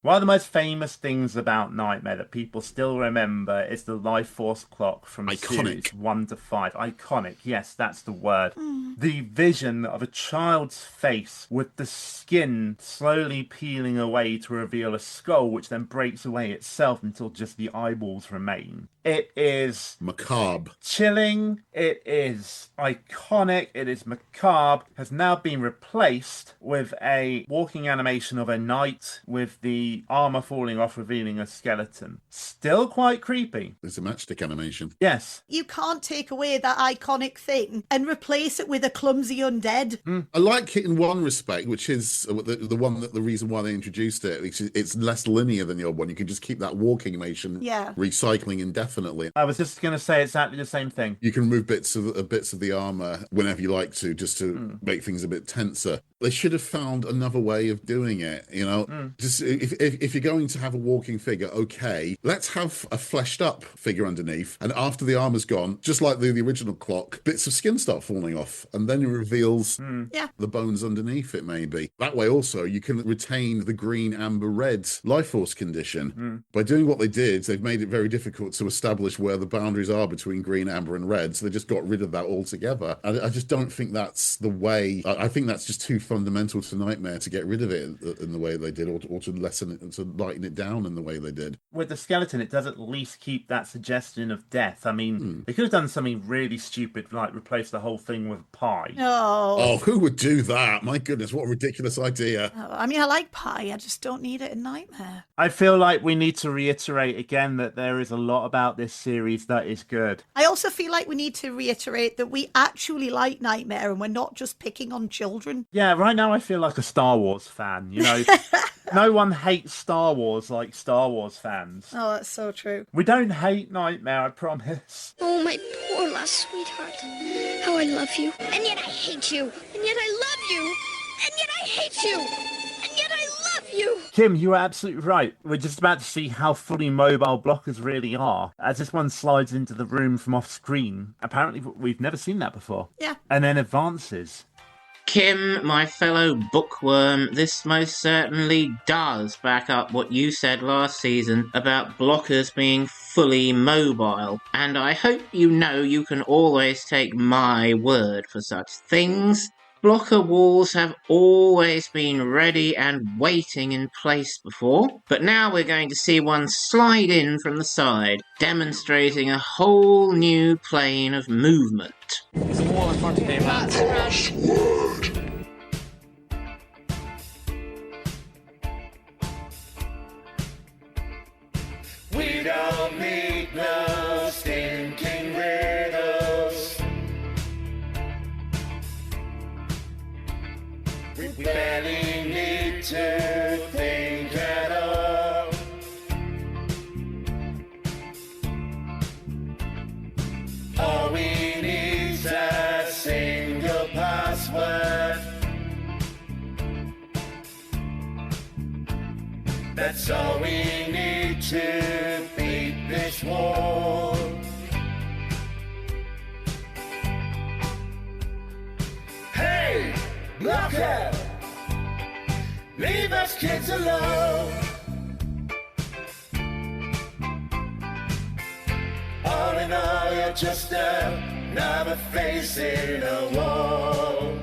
One of the most famous things about Knightmare that people still remember is the Life Force clock from series 1 to 5. Iconic, yes, that's the word. The vision of a child's face with the skin slowly peeling away to reveal a skull, which then breaks away itself until just the eyeballs remain. It is macabre, chilling, it is iconic, it is macabre, has now been replaced with a walking animation of a knight with the armor falling off, revealing a skeleton. Still quite creepy. It's a matchstick animation. Yes. You can't take away that iconic thing and replace it with a clumsy undead. I like it in one respect, which is the one that the reason why they introduced it. It's less linear than the old one. You can just keep that walking animation recycling indefinitely. I was just going to say exactly the same thing. You can remove bits of the armor whenever you like to, just to make things a bit tenser. They should have found another way of doing it, you know? Just if you're going to have a walking figure, okay, let's have a fleshed up figure underneath, and after the armor's gone, just like the original clock, bits of skin start falling off, and then it reveals the bones underneath it, maybe. That way also, you can retain the green, amber, red life force condition. By doing what they did, they've made it very difficult to establish where the boundaries are between green, amber, and red, so they just got rid of that altogether. I just don't think that's the way. I think that's just too fundamental to Knightmare to get rid of it in the way they did, or to lessen it, to lighten it down in the way they did. With the skeleton, it does at least keep that suggestion of death. I mean, they could have done something really stupid, like replace the whole thing with pie. Oh, who would do that? My goodness, what a ridiculous idea. I mean, I like pie, I just don't need it in Knightmare. I feel like we need to reiterate again that there is a lot about this series that is good. I also feel like we need to reiterate that we actually like Knightmare and we're not just picking on children. Yeah, right now I feel like a Star Wars fan, you know. No one hates Star Wars like Star Wars fans. Oh, that's so true. We don't hate Knightmare, I promise. Oh, my poor lost sweetheart. How I love you. And yet I hate you. And yet I love you. And yet I hate you. And yet I love you. Kim, you are absolutely right. We're just about to see how fully mobile blockers really are. As this one slides into the room from off screen, apparently we've never seen that before. Yeah. And then advances. Kim, my fellow bookworm, this most certainly does back up what you said last season about blockers being fully mobile. And I hope you know you can always take my word for such things. Blocker walls have always been ready and waiting in place before, but now we're going to see one slide in from the side, demonstrating a whole new plane of movement. There's a wall in front of you, Matt. We don't need no stinking riddles. We barely need to think at all. All we need's a single password. That's all we need to beat this wall. Hey, blocker! Leave us kids alone. All in all, you're just another face in a wall.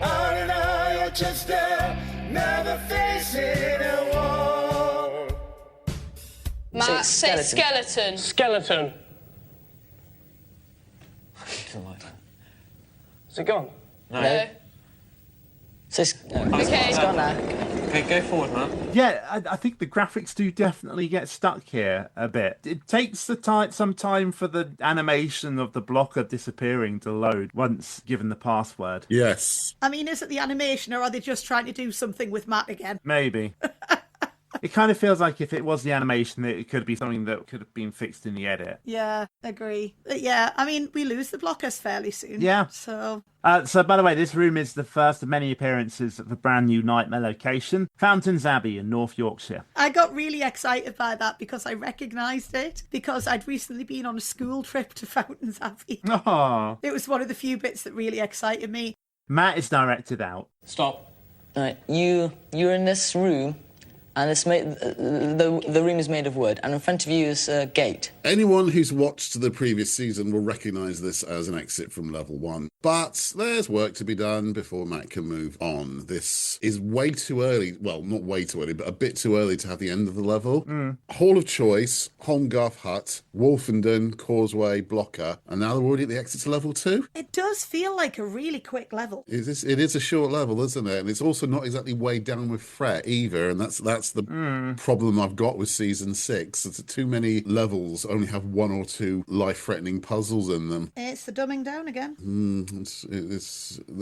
All in all, you're just another face in a wall. Matt, say skeleton. Skeleton. Is it gone? No. No. Okay. It's gone now. Okay, go forward, Matt. Yeah, I think the graphics do definitely get stuck here a bit. It takes some time for the animation of the blocker disappearing to load once given the password. Yes. I mean, is it the animation or are they just trying to do something with Matt again? Maybe. It kind of feels like if it was the animation, it could be something that could have been fixed in the edit. Yeah, agree. But yeah, I mean, we lose the blockers fairly soon. Yeah. So, by the way, this room is the first of many appearances of the brand new Knightmare location, Fountains Abbey in North Yorkshire. I got really excited by that because I recognised it because I'd recently been on a school trip to Fountains Abbey. Oh. It was one of the few bits that really excited me. Matt is directed out. Stop. Right, you're in this room, and it's made the room is made of wood, and in front of you is a gate. Anyone who's watched the previous season will recognise this as an exit from level 1. But there's work to be done before Matt can move on. This is way too early. Well, not way too early, but a bit too early to have the end of the level. Hall of Choice, Holmgarth Hut, Wolfenden, Causeway, Blocker, and now they're already at the exit to level 2. It does feel like a really quick level. It is a short level, isn't it? And it's also not exactly weighed down with threat either, and that's that's the problem I've got with season 6. It's too many levels only have 1 or 2 life-threatening puzzles in them. It's the dumbing down again.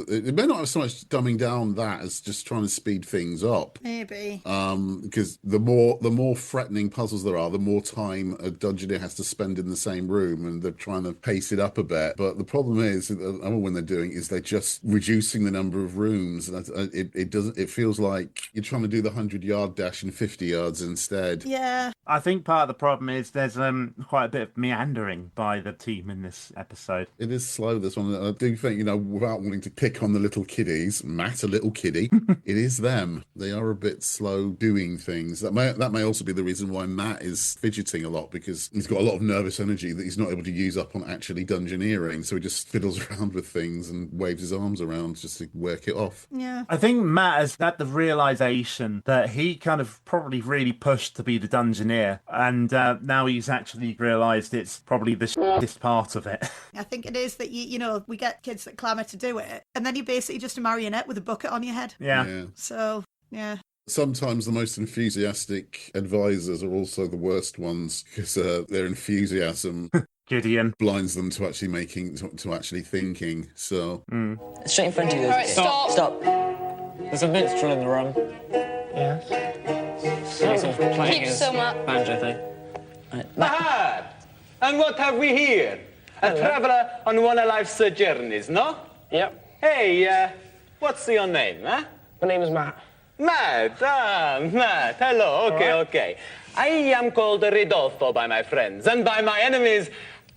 It may not have so much dumbing down that as just trying to speed things up. Maybe. Because the more threatening puzzles there are, the more time a dungeoneer has to spend in the same room, and they're trying to pace it up a bit. But the problem is, when they're doing is they're just reducing the number of rooms. And it feels like you're trying to do the 100-yard dash in 50 yards instead. Yeah. I think part of the problem is there's quite a bit of meandering by the team in this episode. It is slow, this one. I do think, without wanting to pick on the little kiddies, Matt, a little kiddie, it is them. They are a bit slow doing things. That may also be the reason why Matt is fidgeting a lot, because he's got a lot of nervous energy that he's not able to use up on actually dungeoneering. So he just fiddles around with things and waves his arms around just to work it off. Yeah. I think Matt has had the realization that he kind of probably really pushed to be the dungeoneer, and now he's actually realized it's probably the shittest part of it. I think it is that we get kids that clamour to do it, and then you're basically just a marionette with a bucket on your head. Yeah. So, yeah. Sometimes the most enthusiastic advisors are also the worst ones, because their enthusiasm Gideon blinds them to actually to actually thinking. So Straight in front of you. All right, stop. There's a minstrel in the room. Yes. He's sort of playing Keep his still, Matt. banjo thing. And what have we here? A traveller on one of life's journeys, no? Yep. Hey, what's your name, huh? My name is Matt. Matt, Matt, hello, okay. I am called Ridolfo by my friends, and by my enemies,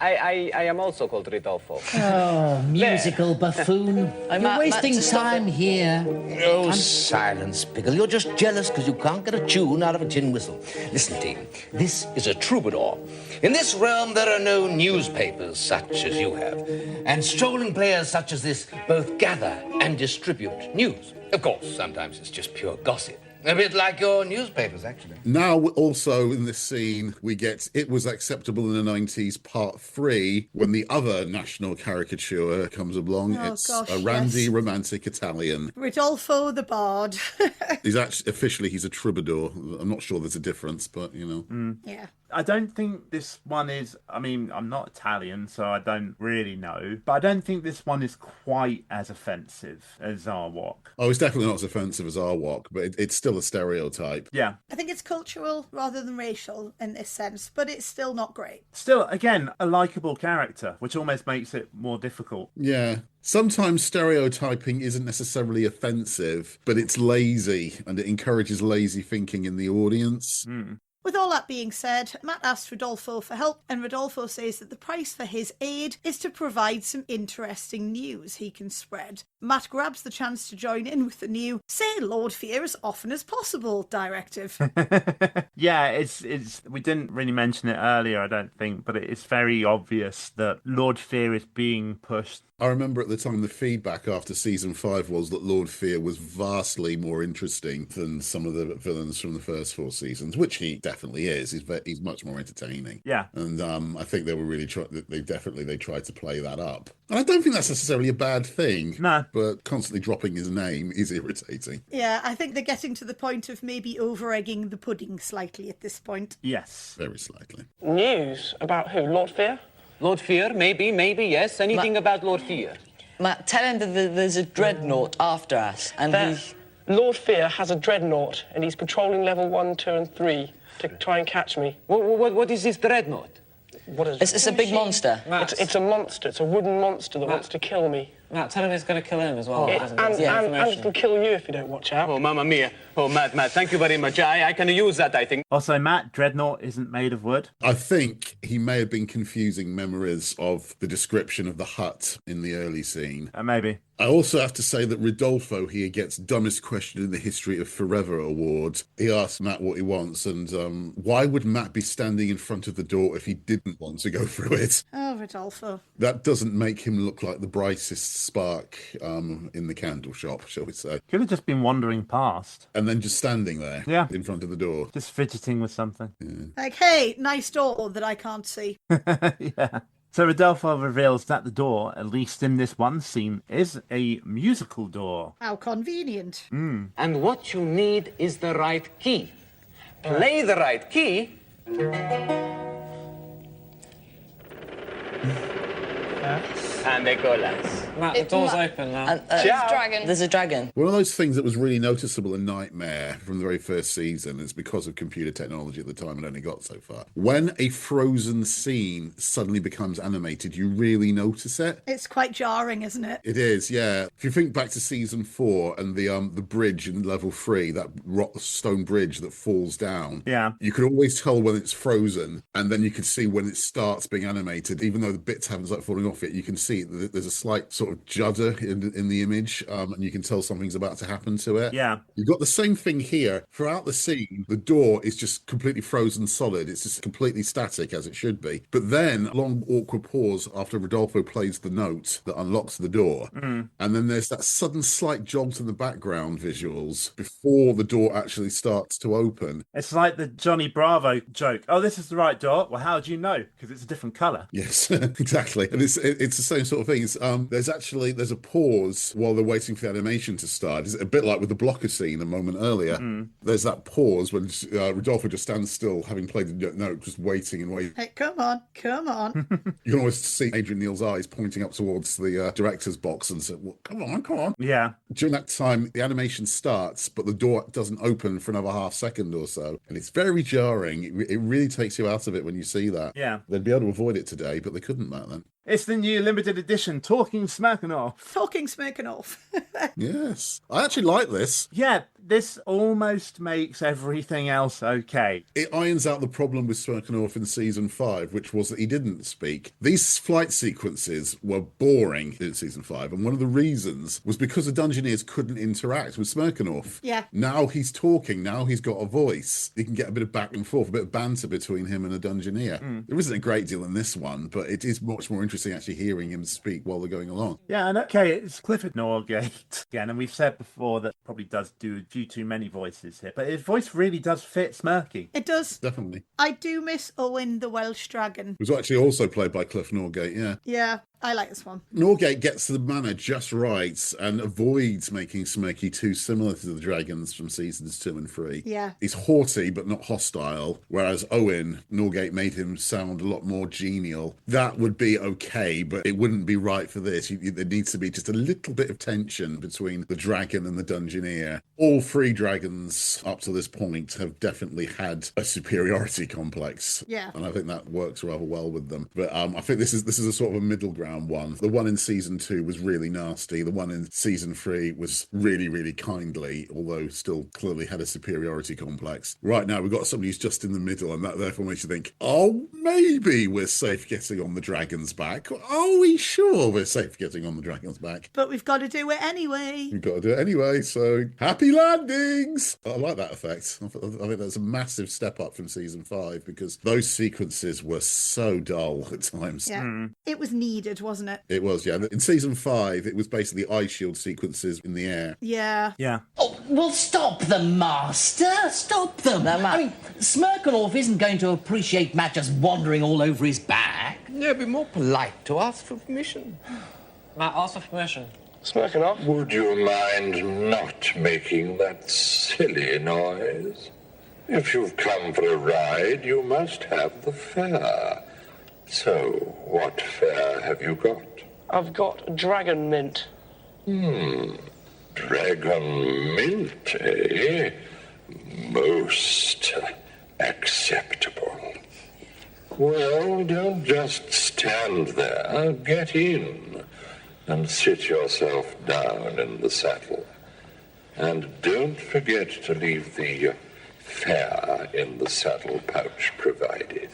I am also called Ridolfo. Oh, musical buffoon. You're wasting time here. Oh, silence, Pickle. You're just jealous because you can't get a tune out of a tin whistle. Listen, team, this is a troubadour. In this realm, there are no newspapers such as you have, and strolling players such as this both gather and distribute news. Of course, sometimes it's just pure gossip. A bit like your newspapers, actually. now also in this scene, we get It Was Acceptable in the 90s Part 3, when the other national caricature comes along. It's a randy romantic Italian. Rodolfo the Bard. He's a troubadour. I'm not sure there's a difference, but Yeah. I don't think this one is, I'm not Italian, so I don't really know, but I don't think this one is quite as offensive as Arwok. Oh, it's definitely not as offensive as Arwok, but it's still a stereotype. Yeah. I think it's cultural rather than racial in this sense, but it's still not great. Still, again, a likeable character, which almost makes it more difficult. Yeah. Sometimes stereotyping isn't necessarily offensive, but it's lazy, and it encourages lazy thinking in the audience. With all that being said, Matt asks Rodolfo for help, and Rodolfo says that the price for his aid is to provide some interesting news he can spread. Matt grabs the chance to join in with the new "Say Lord Fear as often as possible" directive. Yeah, it's we didn't really mention it earlier, I don't think, but it's very obvious that Lord Fear is being pushed. I remember at the time the feedback after season 5 was that Lord Fear was vastly more interesting than some of the villains from the first 4 seasons, which he definitely is. He's much more entertaining. Yeah. And I think they were really they tried to play that up. And I don't think that's necessarily a bad thing. No. But constantly dropping his name is irritating. Yeah, I think they're getting to the point of maybe over-egging the pudding slightly at this point. Yes. Very slightly. News about who? Lord Fear? Lord Fear, maybe, yes. Anything about Lord Fear? Matt, tell him that there's a dreadnought after us, and Lord Fear has a dreadnought, and he's patrolling level 1, 2, and 3 to try and catch me. What is this dreadnought? It's a big monster. It's a monster. It's a wooden monster that wants to kill me. Matt, tell him he's going to kill him as well. And it'll kill you if you don't watch out. Oh, Mamma Mia. Oh, Matt, thank you very much. I can use that, I think. Also, Matt, Dreadnought isn't made of wood. I think he may have been confusing memories of the description of the hut in the early scene. Maybe. I also have to say that Rodolfo here gets dumbest question in the history of Forever award. He asks Matt what he wants, and why would Matt be standing in front of the door if he didn't want to go through it? Oh, Rodolfo. That doesn't make him look like the brightest spark in the candle shop, shall we say. Could have just been wandering past. And then just standing there in front of the door. Just fidgeting with something. Yeah. Like, hey, nice door that I can't see. Yeah. So Rodolfo reveals that the door, at least in this one scene, is a musical door. How convenient. And what you need is the right key. play the right key. And they go less. Matt, the door's open now. There's a dragon. There's a dragon. One of those things that was really noticeable in Knightmare from the very first season is because of computer technology at the time it only got so far. When a frozen scene suddenly becomes animated, you really notice it. It's quite jarring, isn't it? It is, yeah. If you think back to season 4 and the bridge in level 3, that stone bridge that falls down, yeah, you could always tell when it's frozen, and then you could see when it starts being animated. Even though the bits haven't started falling off it, you can see that there's a slight sort of judder in the image, and you can tell something's about to happen to it. Yeah. You've got the same thing here. Throughout the scene, the door is just completely frozen solid. It's just completely static, as it should be. But then, a long, awkward pause after Rodolfo plays the note that unlocks the door. Mm. And then there's that sudden slight jolt in the background visuals before the door actually starts to open. It's like the Johnny Bravo joke. Oh, this is the right door. Well, how do you know? Because it's a different colour. Yes, exactly. And it's the same sort of thing. There's a pause while they're waiting for the animation to start. It's a bit like with the blocker scene a moment earlier. Mm. There's that pause when Rodolfo just stands still, having played the note, just waiting and waiting. Hey, come on. You can always see Adrian Neal's eyes pointing up towards the director's box and say, well, come on. Yeah. During that time, the animation starts, but the door doesn't open for another half second or so. And it's very jarring. It really takes you out of it when you see that. Yeah. They'd be able to avoid it today, but they couldn't back then. It's the new limited edition Talking Smirnoff. Talking Smirnoff. Yes. I actually like this. Yeah, this almost makes everything else okay. It irons out the problem with Smirnoff in season 5, which was that he didn't speak. These flight sequences were boring in season 5, and one of the reasons was because the Dungeoneers couldn't interact with Smirnoff. Yeah. Now he's talking, now he's got a voice. He can get a bit of back and forth, a bit of banter between him and a Dungeoneer. Mm. There isn't a great deal in this one, but it is much more interesting actually hearing him speak while they're going along. Yeah, and okay, it's Clifford Norgate again, and we've said before that probably does do a few too many voices here, but his voice really does fit Smirky. It does. Definitely. I do miss Owen the Welsh Dragon. It was actually also played by Cliff Norgate, yeah. Yeah, I like this one. Norgate gets the manner just right and avoids making Smirky too similar to the dragons from seasons 2 and 3. Yeah. He's haughty but not hostile, whereas Owen, Norgate made him sound a lot more genial. That would be okay, but it wouldn't be right for this. There needs to be just a little bit of tension between the dragon and the Dungeoneer. All 3 dragons up to this point have definitely had a superiority complex. Yeah. And I think that works rather well with them. But I think this is a sort of a middle ground one. The one in season 2 was really nasty. The one in season 3 was really, really kindly, although still clearly had a superiority complex. Right now, we've got somebody who's just in the middle, and that therefore makes you think, oh, maybe we're safe getting on the dragon's back. Are we sure we're safe getting on the dragon's back? But we've got to do it anyway. We've got to do it anyway, so happy landings! I like that effect. I think that's a massive step up from season 5, because those sequences were so dull at times. Yeah. It was needed, wasn't it? It was, yeah. In season 5, it was basically eye shield sequences in the air. Yeah. Yeah. Oh, well, stop them, Master. Stop them. I mean, Smirnoff isn't going to appreciate Matt just wandering all over his back. Yeah, be more polite to ask for permission. Matt, ask for permission. Smirnoff? Would you mind not making that silly noise? If you've come for a ride, you must have the fare. So, what fare have you got? I've got dragon mint. Dragon mint, eh? Most acceptable. Well, don't just stand there. Get in and sit yourself down in the saddle. And don't forget to leave the fare in the saddle pouch provided.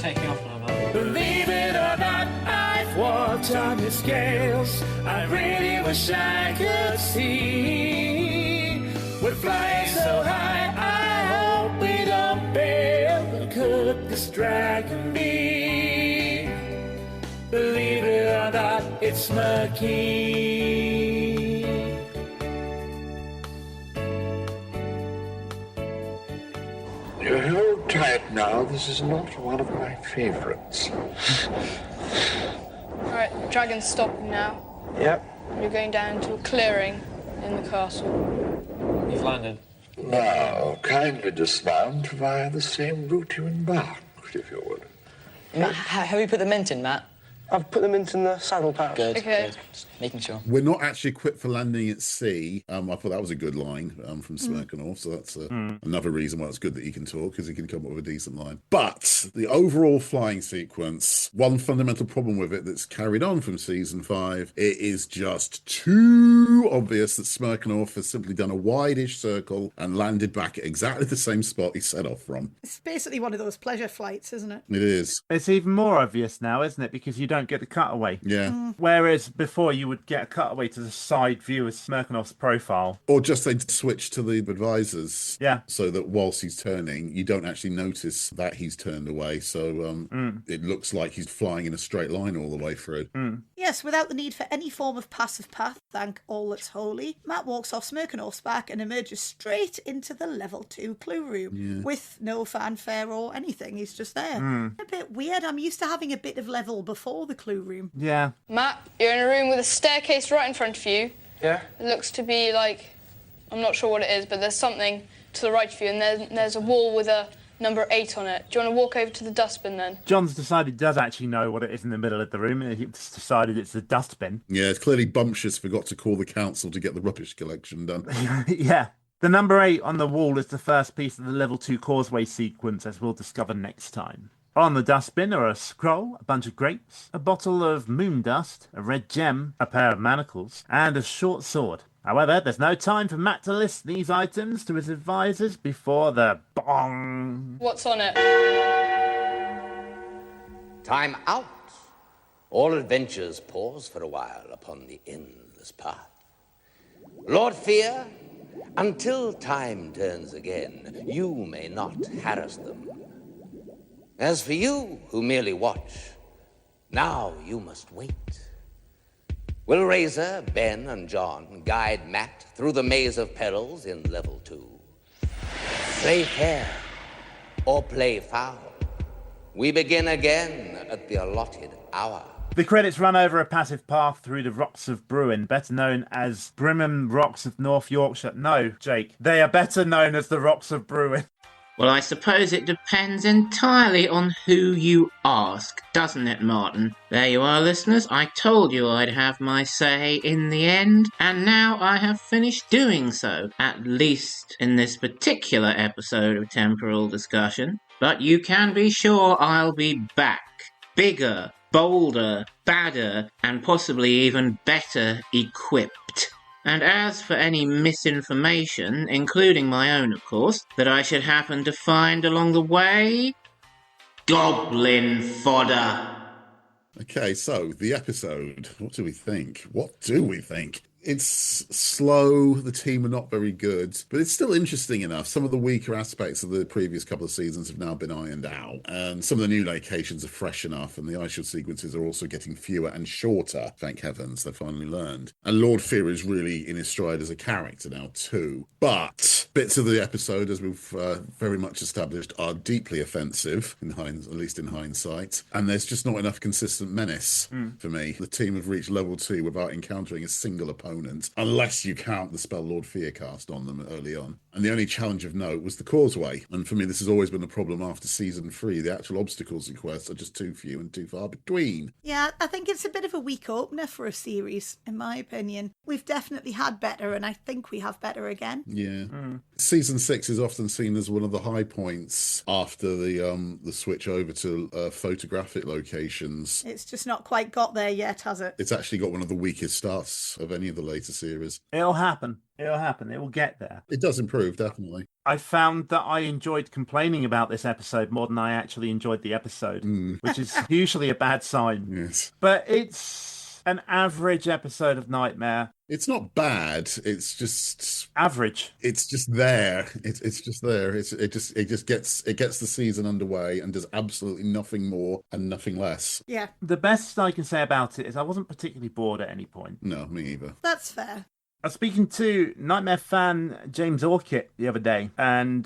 Taking off now, man. Believe it or not, I've walked on the scales. I really wish I could see. We're flying so high, I hope we don't fail. But could this dragon be? Believe it or not, it's murky. You hold tight now. This is not one of my favorites. Alright, dragon's stopping now. Yep. You're going down to a clearing in the castle. He's landed. Now, kindly dismount via the same route you embarked, if you would. Matt, have you put the mint in, Matt? I've put the mint in the saddle pouch. Good, Okay. good. Just making sure. We're not actually equipped for landing at sea. I thought that was a good line from Smirkanov, so that's another reason why it's good that he can talk, because he can come up with a decent line. But the overall flying sequence, one fundamental problem with it that's carried on from season 5, it is just too obvious that Smirkanov has simply done a wide-ish circle and landed back at exactly the same spot he set off from. It's basically one of those pleasure flights, isn't it? It is. It's even more obvious now, isn't it? Because you don't get the cutaway. Yeah. Whereas before you would get a cutaway to the side view of Smirkanov's profile. Or just they'd switch to the advisors. Yeah. So that whilst he's turning, you don't actually notice that he's turned away. So it looks like he's flying in a straight line all the way through. Yes, without the need for any form of passive path, thank all that's holy, Matt walks off Smirkanov's back and emerges straight into the level 2 clue room with no fanfare or anything. He's just there. A bit weird. I'm used to having a bit of level before the clue room. Yeah. Matt, you're in a room with a staircase right in front of you. Yeah? It looks to be like, I'm not sure what it is, but there's something to the right of you, and there's a wall with a number 8 on it. Do you want to walk over to the dustbin then? John's decided he does actually know what it is in the middle of the room. He's decided it's the dustbin. Yeah, it's clearly Bumptious forgot to call the council to get the rubbish collection done. Yeah. The number 8 on the wall is the first piece of the level 2 causeway sequence, as we'll discover next time. On the dustbin are a scroll, a bunch of grapes, a bottle of moon dust, a red gem, a pair of manacles, and a short sword. However, there's no time for Matt to list these items to his advisors before the bong. What's on it? Time out. All adventures pause for a while upon the endless path. Lord Fear, until time turns again, you may not harass them. As for you, who merely watch, now you must wait. Will Reza, Ben, and John guide Matt through the maze of perils in level 2? Play fair or play foul. We begin again at the allotted hour. The credits run over a passive path through the Rocks of Bruin, better known as Brimham Rocks of North Yorkshire. No, Jake, they are better known as the Rocks of Bruin. Well, I suppose it depends entirely on who you ask, doesn't it, Martin? There you are, listeners. I told you I'd have my say in the end, and now I have finished doing so, at least in this particular episode of Temporal Discussion. But you can be sure I'll be back, bigger, bolder, badder, and possibly even better equipped. And as for any misinformation, including my own of course, that I should happen to find along the way, goblin fodder. Okay, so the episode. What do we think? It's slow, the team are not very good, but it's still interesting enough. Some of the weaker aspects of the previous couple of seasons have now been ironed out, and some of the new locations are fresh enough, and the ice shield sequences are also getting fewer and shorter, thank heavens, they finally learned. And Lord Fear is really in his stride as a character now too. But bits of the episode, as we've very much established, are deeply offensive, at least in hindsight, and there's just not enough consistent menace for me. The team have reached level 2 without encountering a single opponent, unless you count the spell Lord Fear cast on them early on. And the only challenge of note was the causeway. And for me, this has always been a problem after season 3. The actual obstacles and quests are just too few and too far between. Yeah, I think it's a bit of a weak opener for a series, in my opinion. We've definitely had better, and I think we have better again. Yeah. Season 6 is often seen as one of the high points after the switch over to photographic locations. It's just not quite got there yet, has it? It's actually got one of the weakest starts of any of the later series. It'll happen. It will get there. It does improve, definitely. I found that I enjoyed complaining about this episode more than I actually enjoyed the episode, which is usually a bad sign. Yes. But it's an average episode of Knightmare. It's not bad. It's just average. It's just there. It's just there. It just gets the season underway and does absolutely nothing more and nothing less. Yeah. The best I can say about it is I wasn't particularly bored at any point. No, me either. That's fair. I was speaking to Knightmare fan James Orkett the other day, and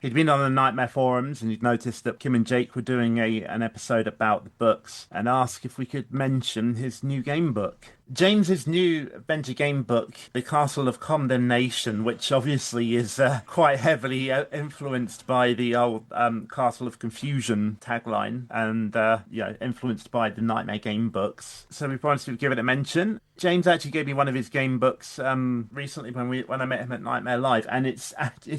he'd been on the Knightmare forums and he'd noticed that Kim and Jake were doing an episode about the books and asked if we could mention his new game book. James's new adventure game book, The Castle of Condemnation, which obviously is quite heavily influenced by the old Castle of Confusion tagline and influenced by the Knightmare game books. So we promised to give it a mention. James actually gave me one of his game books recently when I met him at Knightmare Live, and it's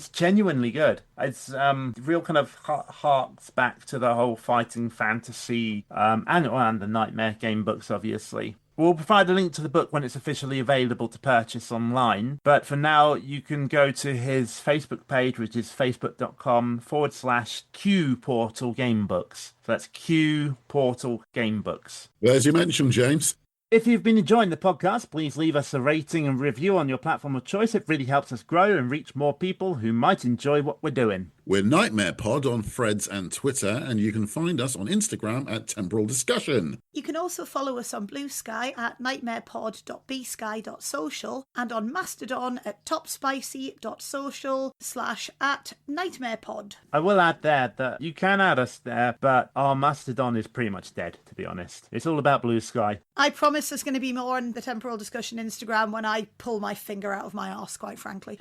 genuinely good. It's real kind of harks back to the whole fighting fantasy and the Knightmare game books, obviously. We'll provide a link to the book when it's officially available to purchase online. But for now, you can go to his Facebook page, which is facebook.com/Q Portal Gamebooks. So that's Q Portal Gamebooks. As you mentioned, James. If you've been enjoying the podcast, please leave us a rating and review on your platform of choice. It really helps us grow and reach more people who might enjoy what we're doing. We're Knightmare Pod on Threads and Twitter, and you can find us on Instagram at Temporal Discussion. You can also follow us on Blue Sky at nightmarepod.bsky.social and on Mastodon at topspicy.social/@nightmarepod. I will add there that you can add us there, but our Mastodon is pretty much dead, to be honest. It's all about Blue Sky. I promise there's going to be more on the Temporal Discussion Instagram when I pull my finger out of my arse, quite frankly.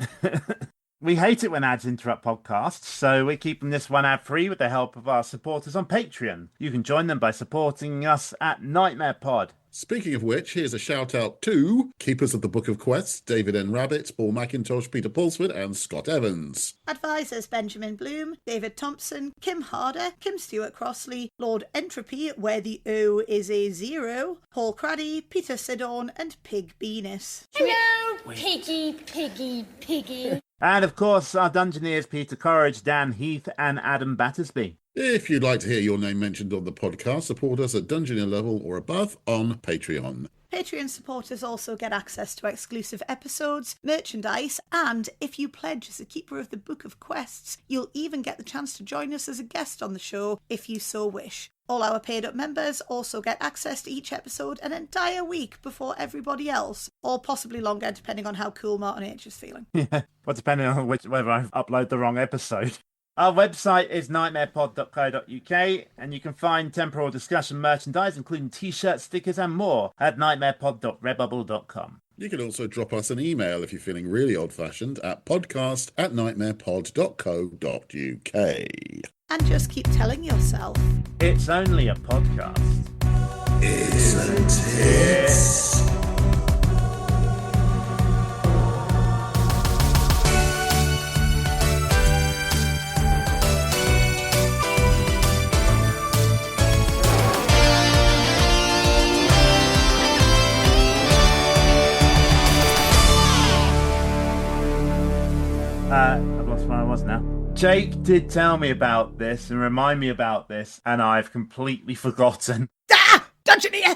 We hate it when ads interrupt podcasts, so we're keeping this one ad-free with the help of our supporters on Patreon. You can join them by supporting us at Knightmare Pod. Speaking of which, here's a shout-out to Keepers of the Book of Quests, David N. Rabbit, Paul McIntosh, Peter Pulsford, and Scott Evans. Advisors Benjamin Bloom, David Thompson, Kim Harder, Kim Stewart-Crossley, Lord Entropy, where the O is a 0, Paul Craddy, Peter Sidorn, and Pig Beanis. Hello, Piggy, Piggy, Piggy. And of course, our Dungeoneers Peter Courage, Dan Heath, and Adam Battersby. If you'd like to hear your name mentioned on the podcast, support us at Dungeoneer level or above on Patreon. Patreon supporters also get access to exclusive episodes, merchandise, and if you pledge as a Keeper of the Book of Quests, you'll even get the chance to join us as a guest on the show if you so wish. All our paid-up members also get access to each episode an entire week before everybody else, or possibly longer depending on how cool Martin H is feeling. Yeah, well, depending on whether I upload the wrong episode. Our website is nightmarepod.co.uk, and you can find Temporal Discussion merchandise, including t-shirts, stickers, and more at nightmarepod.redbubble.com. You can also drop us an email if you're feeling really old-fashioned at podcast@nightmarepod.co.uk. And just keep telling yourself, it's only a podcast. Isn't it? I've lost where I was now. Jake did tell me about this and remind me about this, and I've completely forgotten. Ah! Dungeoneer!